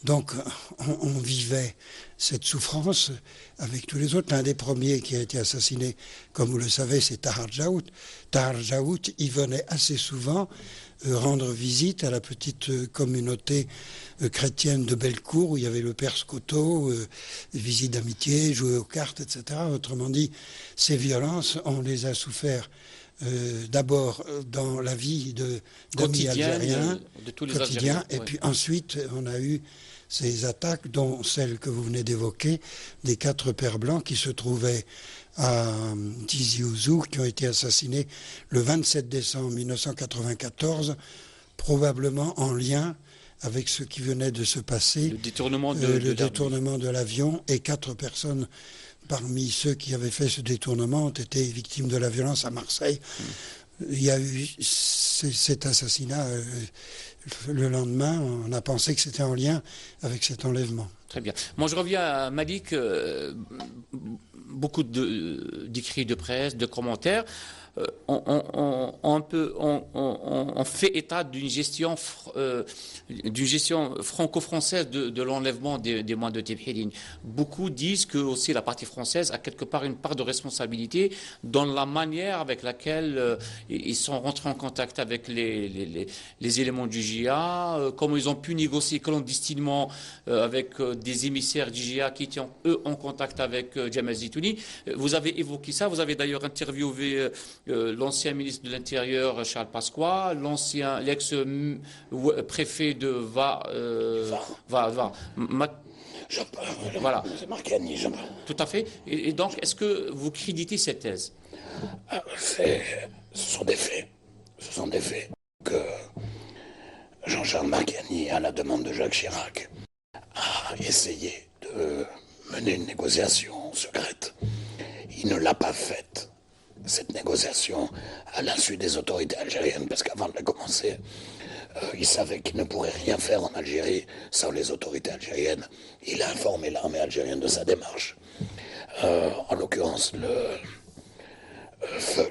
Donc on vivait cette souffrance avec tous les autres. L'un des premiers qui a été assassiné, comme vous le savez, c'est Tahar Djaout. Tahar Djaout, il venait assez souvent rendre visite à la petite communauté chrétienne de Bellecour, où il y avait le père Scotto, visite d'amitié, jouer aux cartes, etc. Autrement dit, ces violences, on les a souffert d'abord dans la vie d'amis algériens, de tous les quotidiens, Algériens, et puis ensuite on a eu ces attaques, dont celle que vous venez d'évoquer, des 4 pères blancs qui se trouvaient à Tizi Ouzou, qui ont été assassinés le 27 décembre 1994, probablement en lien avec ce qui venait de se passer, le détournement de l'avion, et 4 personnes parmi ceux qui avaient fait ce détournement ont été victimes de la violence à Marseille. Il y a eu cet assassinat le lendemain. On a pensé que c'était en lien avec cet enlèvement. Très bien. Moi, je reviens à Malik. Beaucoup d'écrits de presse, de commentaires. On fait état d'une gestion franco-française de l'enlèvement des moines de Tibhilin. Beaucoup disent que aussi la partie française a quelque part une part de responsabilité dans la manière avec laquelle ils sont rentrés en contact avec les éléments du JA, comment ils ont pu négocier clandestinement avec des émissaires du JA qui étaient eux en contact avec Jamal Zitouni. Vous avez évoqué ça, vous avez d'ailleurs interviewé l'ancien ministre de l'Intérieur, Charles Pasqua, l'ex-préfet de Var. Voilà. C'est Marcani, tout à fait. Et donc, est-ce que vous créditez cette thèse? Ce sont des faits. Ce sont des faits que Jean-Charles Marcani, à la demande de Jacques Chirac, a essayé de mener une négociation secrète. Il ne l'a pas faite, cette négociation, à l'insu des autorités algériennes, parce qu'avant de la commencer, il savait qu'il ne pourrait rien faire en Algérie sans les autorités algériennes. Il a informé l'armée algérienne de sa démarche. En l'occurrence,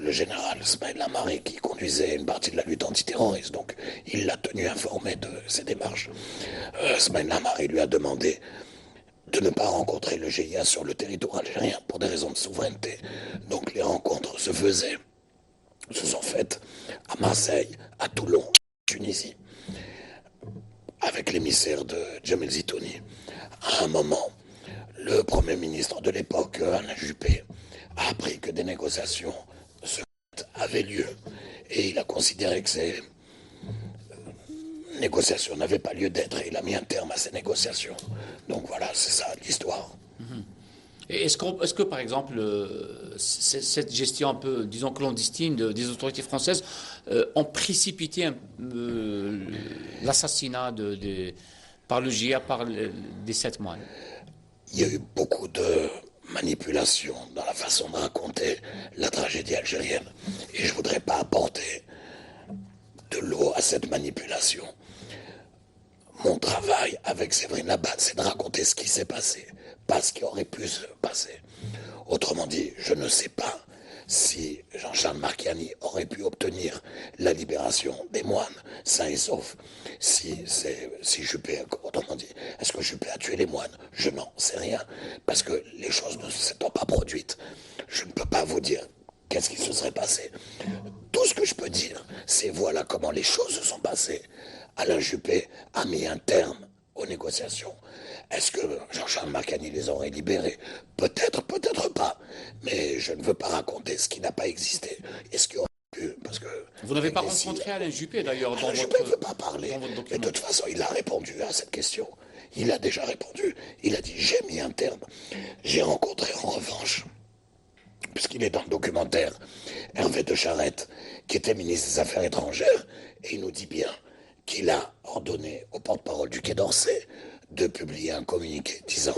le général Smaïl Lamari, qui conduisait une partie de la lutte antiterroriste, donc il l'a tenu informé de ses démarches. Smaïl Lamari lui a demandé de ne pas rencontrer le GIA sur le territoire algérien pour des raisons de souveraineté. Donc les rencontres se sont faites à Marseille, à Toulon, en Tunisie, avec l'émissaire de Jamel Zitouni. À un moment, le Premier ministre de l'époque, Alain Juppé, a appris que des négociations secrètes avaient lieu et il a considéré que ces négociations n'avaient pas lieu d'être et il a mis un terme à ces négociations. Donc voilà, c'est ça l'histoire. Et est-ce que, par exemple, cette gestion un peu, disons, clandestine des autorités françaises ont précipité l'assassinat par le GIA, des 7 moines? Il y a eu beaucoup de manipulation dans la façon de raconter la tragédie algérienne. Et je ne voudrais pas apporter de l'eau à cette manipulation. Mon travail avec Séverine Labatte, c'est de raconter ce qui s'est passé, pas ce qui aurait pu se passer. Autrement dit, je ne sais pas si Jean-Charles Marchiani aurait pu obtenir la libération des moines sains et saufs. Si Juppé, autrement dit, est-ce que Juppé a tué les moines? Je n'en sais rien, parce que les choses ne s'étant pas produites. Je ne peux pas vous dire qu'est-ce qui se serait passé. Tout ce que je peux dire, c'est voilà comment les choses se sont passées. Alain Juppé a mis un terme aux négociations. Est-ce que Jean-Charles Marchiani les aurait libérés? Peut-être, peut-être pas. Mais je ne veux pas raconter ce qui n'a pas existé. Et ce qui aurait pu, parce que... Vous n'avez pas rencontré Alain Juppé, d'ailleurs, dans Alain Juppé ne veut pas parler. Mais de toute façon, il a répondu à cette question. Il a déjà répondu. Il a dit, j'ai mis un terme. J'ai rencontré, en revanche, puisqu'il est dans le documentaire, Hervé de Charette, qui était ministre des Affaires étrangères, et il nous dit bien qu'il a ordonné au porte-parole du Quai d'Orsay de publier un communiqué disant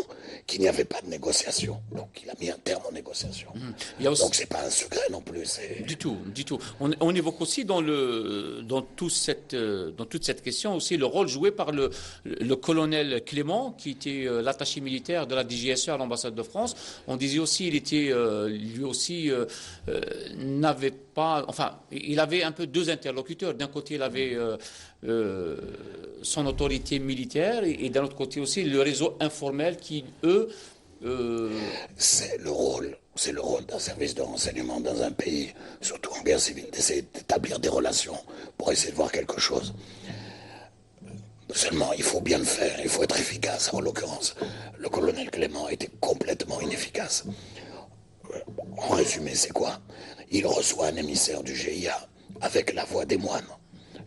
qu'il n'y avait pas de négociation. Donc il a mis un terme aux négociations. Donc c'est pas un secret non plus. Du tout, du tout. On évoque aussi dans toute cette question aussi le rôle joué par le colonel Clément, qui était l'attaché militaire de la DGSE à l'ambassade de France. On disait aussi il était lui aussi n'avait pas, enfin il avait un peu deux interlocuteurs. D'un côté il avait son autorité militaire et d'un autre côté aussi le réseau informel qui, eux... C'est le rôle d'un service de renseignement dans un pays, surtout en guerre civile, d'essayer d'établir des relations pour essayer de voir quelque chose. Seulement, il faut bien le faire, il faut être efficace. En l'occurrence, le colonel Clément a été complètement inefficace. En résumé, c'est quoi? Il reçoit un émissaire du GIA avec la voix des moines,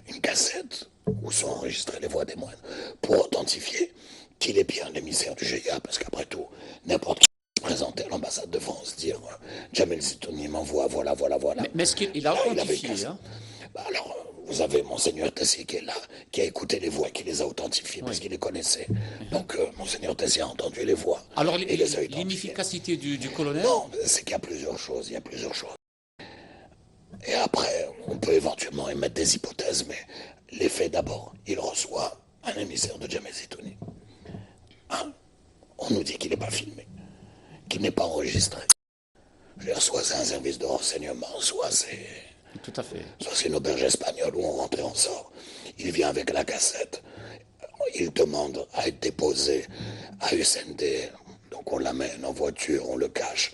une cassette où sont enregistrées les voix des moines, pour authentifier qu'il est bien l'émissaire du GIA, parce qu'après tout, n'importe qui se présentait à l'ambassade de France, dire Jamel Zitouni m'envoie, voilà. Mais est-ce qu'il a authentifié alors, vous avez Monseigneur Tessier qui est là, qui a écouté les voix, qui les a authentifiées, parce qu'il les connaissait. Donc, Monseigneur Tessier a entendu les voix. Alors, l'inefficacité du colonel? Non, c'est qu'il y a plusieurs choses, Et après, on peut éventuellement émettre des hypothèses, mais les faits d'abord. Il reçoit un émissaire de Jamel Zitouni. On nous dit qu'il n'est pas filmé, qu'il n'est pas enregistré. Soit c'est un service de renseignement, soit c'est... Tout à fait. Soit c'est une auberge espagnole où on rentre et on sort. Il vient avec la cassette. Il demande à être déposé à USND. Donc on l'amène en voiture, on le cache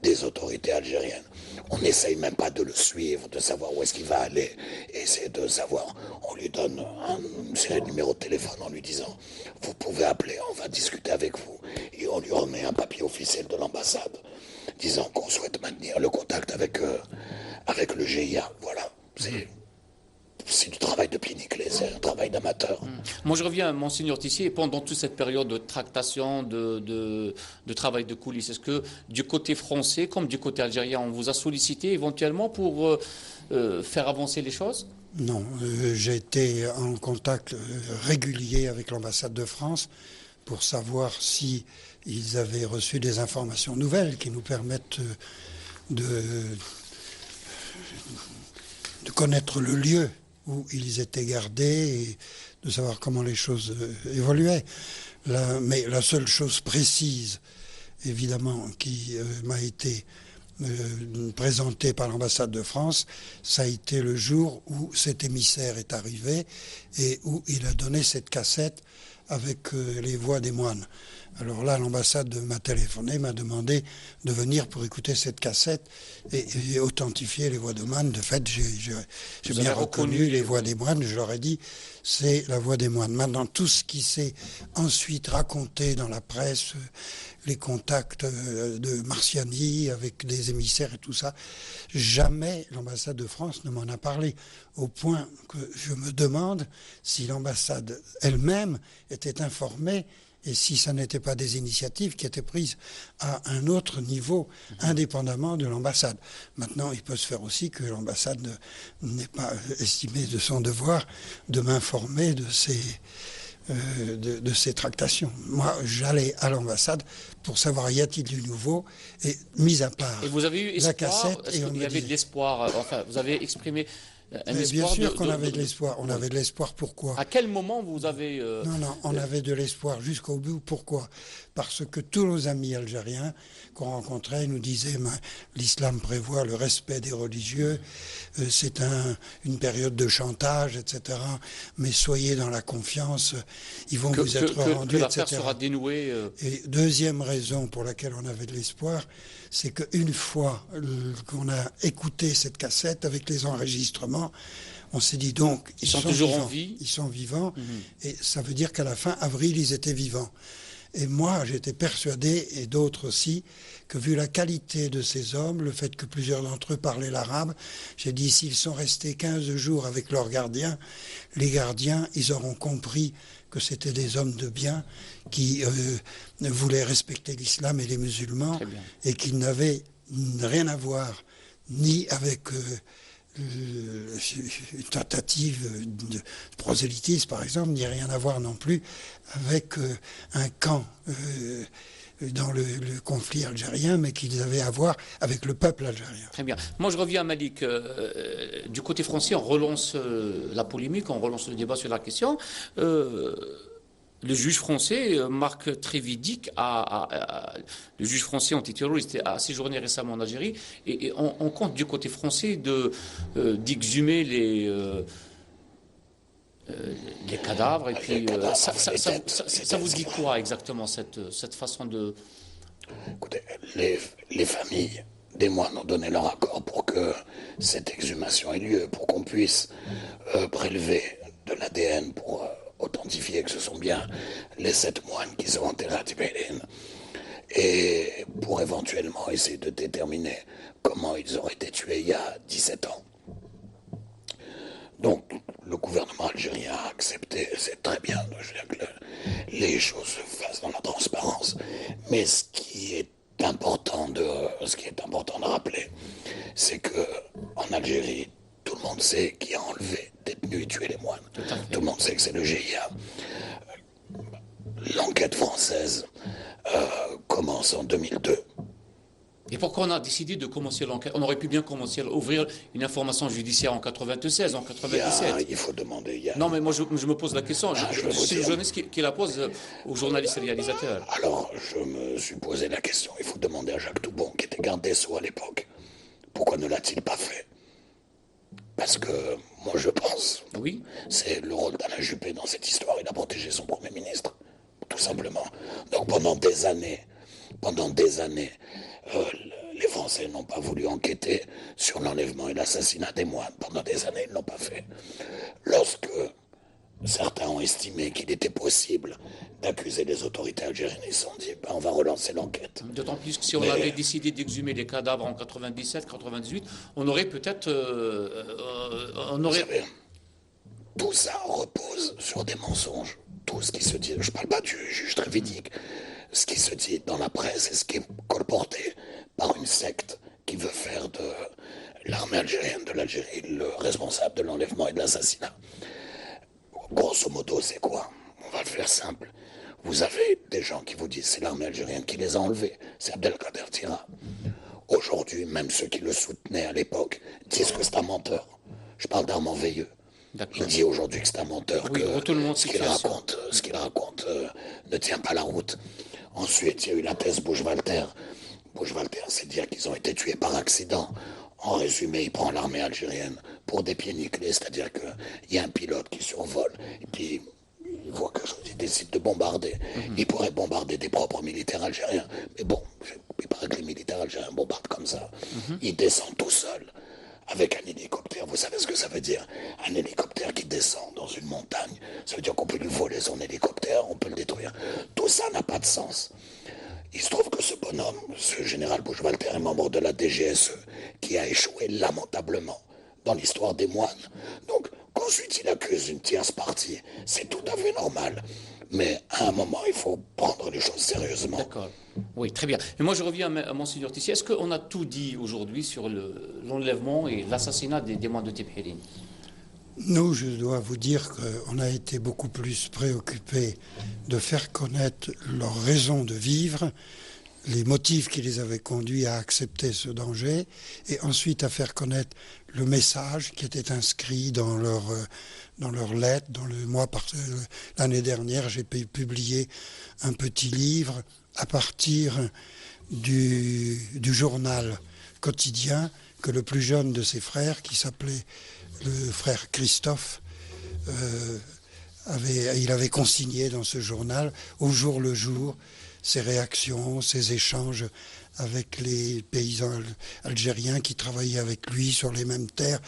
des autorités algériennes. On n'essaye même pas de le suivre, de savoir où est-ce qu'il va aller. Et essayer de savoir. On lui donne une série de numéros de téléphone en lui disant « Vous pouvez appeler, on va discuter avec vous. » Et on lui remet un papier officiel de l'ambassade disant qu'on souhaite maintenir le contact avec le GIA. Voilà. C'est du travail de Piniclé, c'est un travail d'amateur. Moi, je reviens à Monseigneur Tissier. Pendant toute cette période de tractation, de travail de coulisses, est-ce que du côté français comme du côté algérien, on vous a sollicité éventuellement pour faire avancer les choses? Non, j'ai été en contact régulier avec l'ambassade de France pour savoir si ils avaient reçu des informations nouvelles qui nous permettent de connaître le lieu où ils étaient gardés et de savoir comment les choses évoluaient. Mais la seule chose précise, évidemment, qui m'a été présentée par l'ambassade de France, ça a été le jour où cet émissaire est arrivé et où il a donné cette cassette avec les voix des moines. Alors là, l'ambassade m'a téléphoné, m'a demandé de venir pour écouter cette cassette et authentifier les voix des moines. De fait, j'ai bien reconnu les voix des moines. Je leur ai dit, c'est la voix des moines. Maintenant, tout ce qui s'est ensuite raconté dans la presse, les contacts de Marchiani avec des émissaires et tout ça, jamais l'ambassade de France ne m'en a parlé. Au point que je me demande si l'ambassade elle-même était informée et si ça n'était pas des initiatives qui étaient prises à un autre niveau, indépendamment de l'ambassade. Maintenant, il peut se faire aussi que l'ambassade n'ait pas estimé de son devoir de m'informer de ces de ces tractations. Moi, j'allais à l'ambassade pour savoir y a-t-il du nouveau, et mis à part Et vous avez eu la espoir, cassette, est-ce et on qu'il y me avait de disait... l'espoir, enfin, vous avez exprimé un Mais bien espoir sûr qu'on avait de l'espoir. On avait de l'espoir, pourquoi? À quel moment vous avez... Non, on avait de l'espoir jusqu'au bout. Pourquoi? Parce que tous nos amis algériens qu'on rencontrait nous disaient l'islam prévoit le respect des religieux, c'est une période de chantage, etc. Mais soyez dans la confiance, ils vont vous être rendus, que l'affaire etc. sera dénouée. Et deuxième raison pour laquelle on avait de l'espoir, c'est qu'une fois qu'on a écouté cette cassette avec les enregistrements, on s'est dit donc, ils sont toujours vivants, en vie. Ils sont vivants, et ça veut dire qu'à la fin avril, ils étaient vivants. Et moi, j'étais persuadé, et d'autres aussi, que vu la qualité de ces hommes, le fait que plusieurs d'entre eux parlaient l'arabe, j'ai dit, s'ils sont restés 15 jours avec leurs gardiens, les gardiens, ils auront compris que c'était des hommes de bien qui voulaient respecter l'islam et les musulmans, et qu'ils n'avaient rien à voir ni avec une tentative de prosélytisme, par exemple, ni rien à voir non plus avec un camp dans le conflit algérien, mais qu'ils avaient à voir avec le peuple algérien. Très bien. Moi, je reviens à Malik. Du côté français, on relance la polémique, on relance le débat sur la question. Le juge français, Marc Trévidic, le juge français antiterroriste, a séjourné récemment en Algérie, et on compte du côté français d'exhumer les cadavres, et puis ça vous dit quoi exactement, cette façon de... Écoutez, les familles des moines ont donné leur accord pour que cette exhumation ait lieu, pour qu'on puisse prélever de l'ADN pour authentifier que ce sont bien les 7 moines qui sont enterrés à Tibéline, et pour éventuellement essayer de déterminer comment ils auraient été tués il y a 17 ans. Donc, le gouvernement algérien a accepté, c'est très bien, je veux dire que les choses se fassent dans la transparence, mais ce qui est important de rappeler, c'est que en Algérie, tout le monde sait qui a enlevé, détenu et tué les moines. Tout le monde sait que c'est le GIA. L'enquête française commence en 2002. Et pourquoi on a décidé de commencer l'enquête? On aurait pu bien commencer à ouvrir une information judiciaire en 96, en 97. Il faut demander... Non, mais moi, je me pose la question. C'est le journaliste qui la pose aux journalistes réalisateurs. Alors, je me suis posé la question. Il faut demander à Jacques Toubon, qui était garde des Sceaux à l'époque. Pourquoi ne l'a-t-il pas fait? Parce que, moi, je pense, oui, c'est le rôle d'Alain Juppé dans cette histoire. Il a protégé son Premier ministre, tout simplement. Donc, pendant des années, les Français n'ont pas voulu enquêter sur l'enlèvement et l'assassinat des moines. Pendant des années, ils ne l'ont pas fait. Lorsque certains ont estimé qu'il était possible d'accuser les autorités algériennes, ils se sont dit, on va relancer l'enquête. D'autant plus que si on avait décidé d'exhumer les cadavres en 97, 98, on aurait peut-être... Vous savez, tout ça repose sur des mensonges. Tout ce qui se dit, je ne parle pas du juge Trévidic, ce qui se dit dans la presse et ce qui est colporté par une secte qui veut faire de l'armée algérienne de l'Algérie le responsable de l'enlèvement et de l'assassinat. Grosso modo, c'est quoi? On va le faire simple. Vous avez des gens qui vous disent c'est l'armée algérienne qui les a enlevés. C'est Abdelkader Tira. Aujourd'hui, même ceux qui le soutenaient à l'époque disent que c'est un menteur. Je parle d'Armand Veilleux. Il dit aujourd'hui que c'est un menteur, oui, que ce qu'il raconte ne tient pas la route. Ensuite, il y a eu la thèse Bush-Walter. Bush-Walter, c'est dire qu'ils ont été tués par accident. En résumé, il prend l'armée algérienne pour des pieds nickelés, c'est-à-dire qu'il y a un pilote qui survole, et puis il voit quelque chose, il décide de bombarder. Il pourrait bombarder des propres militaires algériens, mais bon, il paraît que les militaires algériens bombardent comme ça. Il descend tout seul, avec un hélicoptère. Vous savez ce que ça veut dire? Un hélicoptère qui descend dans une montagne, ça veut dire qu'on peut lui voler son hélicoptère, on peut le détruire. Tout ça n'a pas de sens. Il se trouve que ce bonhomme, ce général Bush-Walter, est membre de la DGSE, qui a échoué lamentablement dans l'histoire des moines. Donc, qu'ensuite il accuse une tierce partie, c'est tout à fait normal. Mais à un moment, il faut prendre les choses sérieusement. D'accord. Oui, très bien. Et moi, je reviens à Monseigneur Tissier. Est-ce qu'on a tout dit aujourd'hui sur l'enlèvement et l'assassinat des moines de Tibhéline? Nous, je dois vous dire qu'on a été beaucoup plus préoccupés de faire connaître leur raison de vivre, les motifs qui les avaient conduits à accepter ce danger, et ensuite à faire connaître le message qui était inscrit dans leur lettre. L'année dernière, j'ai publié un petit livre à partir du journal quotidien que le plus jeune de ses frères, qui s'appelait le frère Christophe, il avait consigné dans ce journal, au jour le jour, ses réactions, ses échanges avec les paysans algériens qui travaillaient avec lui sur les mêmes terres.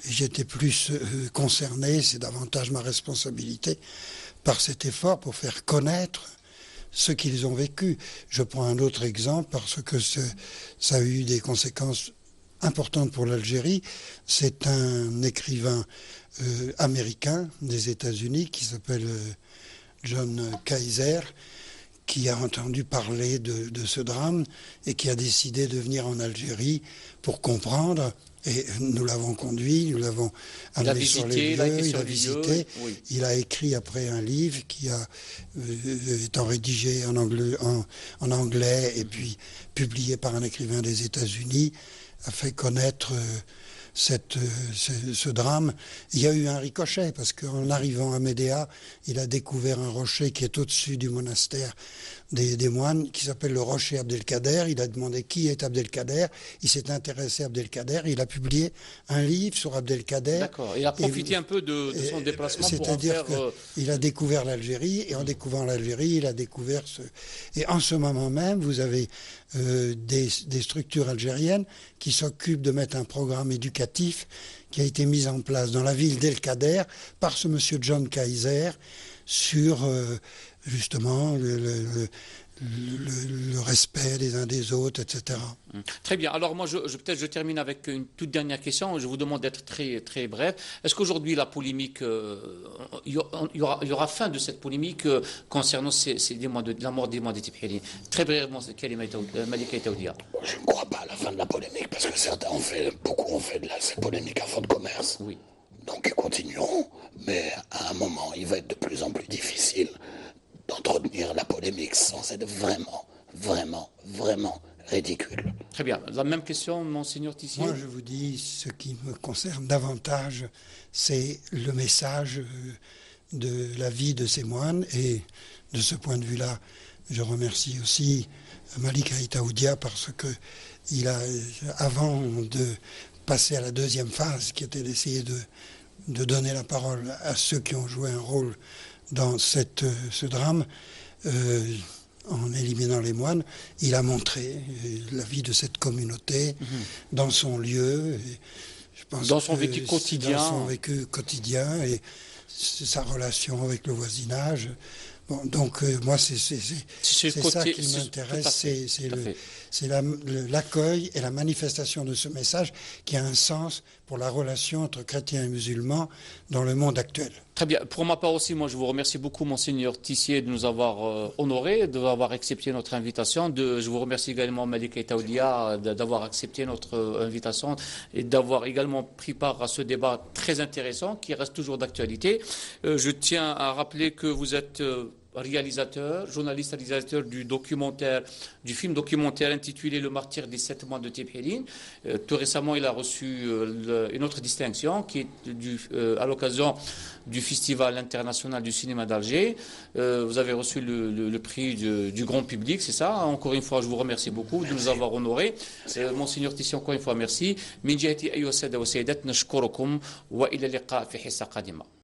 Et j'étais plus concerné, c'est davantage ma responsabilité, par cet effort pour faire connaître ce qu'ils ont vécu. Je prends un autre exemple parce que ça a eu des conséquences importante pour l'Algérie. C'est un écrivain américain des États-Unis qui s'appelle John Kaiser, qui a entendu parler de ce drame et qui a décidé de venir en Algérie pour comprendre. Et nous l'avons conduit, nous l'avons amené sur les lieux, il a visité. Oui. Il a écrit après un livre qui étant rédigé en anglais et puis publié par un écrivain des États-Unis, a fait connaître ce drame. Il y a eu un ricochet, parce qu'en arrivant à Médéa, il a découvert un rocher qui est au-dessus du monastère des moines, qui s'appelle le rocher Abdelkader. Il a demandé qui est Abdelkader. Il s'est intéressé à Abdelkader. Il a publié un livre sur Abdelkader. D'accord. Il a profité un peu de son déplacement pour en faire... Il a découvert l'Algérie, et en découvrant l'Algérie, il a découvert Et en ce moment même, vous avez des structures algériennes qui s'occupent de mettre un programme éducatif qui a été mis en place dans la ville d'El-Kader par ce monsieur John Kaiser sur justement le respect des uns des autres, etc. Très bien. Alors moi, peut-être je termine avec une toute dernière question. Je vous demande d'être très, très bref. Est-ce qu'aujourd'hui, la polémique, il y aura fin de cette polémique concernant la mort des mois des Tibhirine? Très brièvement, Malika Itaoudia. Je ne crois pas à la fin de la polémique, parce que beaucoup ont fait de cette polémique un fonds de commerce. Oui. Donc continuons, mais à un moment, il va être de plus en plus difficile d'entretenir la polémique sans être vraiment ridicule. Très bien. La même question, Monseigneur Tissier. Moi, je vous dis, ce qui me concerne davantage, c'est le message de la vie de ces moines. Et de ce point de vue-là, je remercie aussi Malika Itaoudia parce que avant de passer à la deuxième phase, qui était d'essayer de donner la parole à ceux qui ont joué un rôle dans ce drame, en éliminant les moines, il a montré la vie de cette communauté dans son lieu. Et je pense dans son vécu quotidien. Dans son vécu quotidien et sa relation avec le voisinage. Bon, donc moi, c'est ça qui m'intéresse, c'est l'accueil et la manifestation de ce message qui a un sens pour la relation entre chrétiens et musulmans dans le monde actuel. Très bien. Pour ma part aussi, moi je vous remercie beaucoup, Monseigneur Tissier, de nous avoir honorés, d'avoir accepté notre invitation. Je vous remercie également, Malika Itaoudia, d'avoir accepté notre invitation et d'avoir également pris part à ce débat très intéressant qui reste toujours d'actualité. Je tiens à rappeler que vous êtes journaliste réalisateur du film documentaire intitulé Le martyr des 7 mois de Tibhirine. Tout récemment, il a reçu une autre distinction qui est à l'occasion du Festival international du cinéma d'Alger. Vous avez reçu le prix du grand public, c'est ça? Encore une fois, je vous remercie beaucoup de nous avoir honorés. Monseigneur Tissier, encore une fois, merci. Min jihati ayyuha السادة والسيدات نشكركم وإلى اللقاء في حصة قادمة.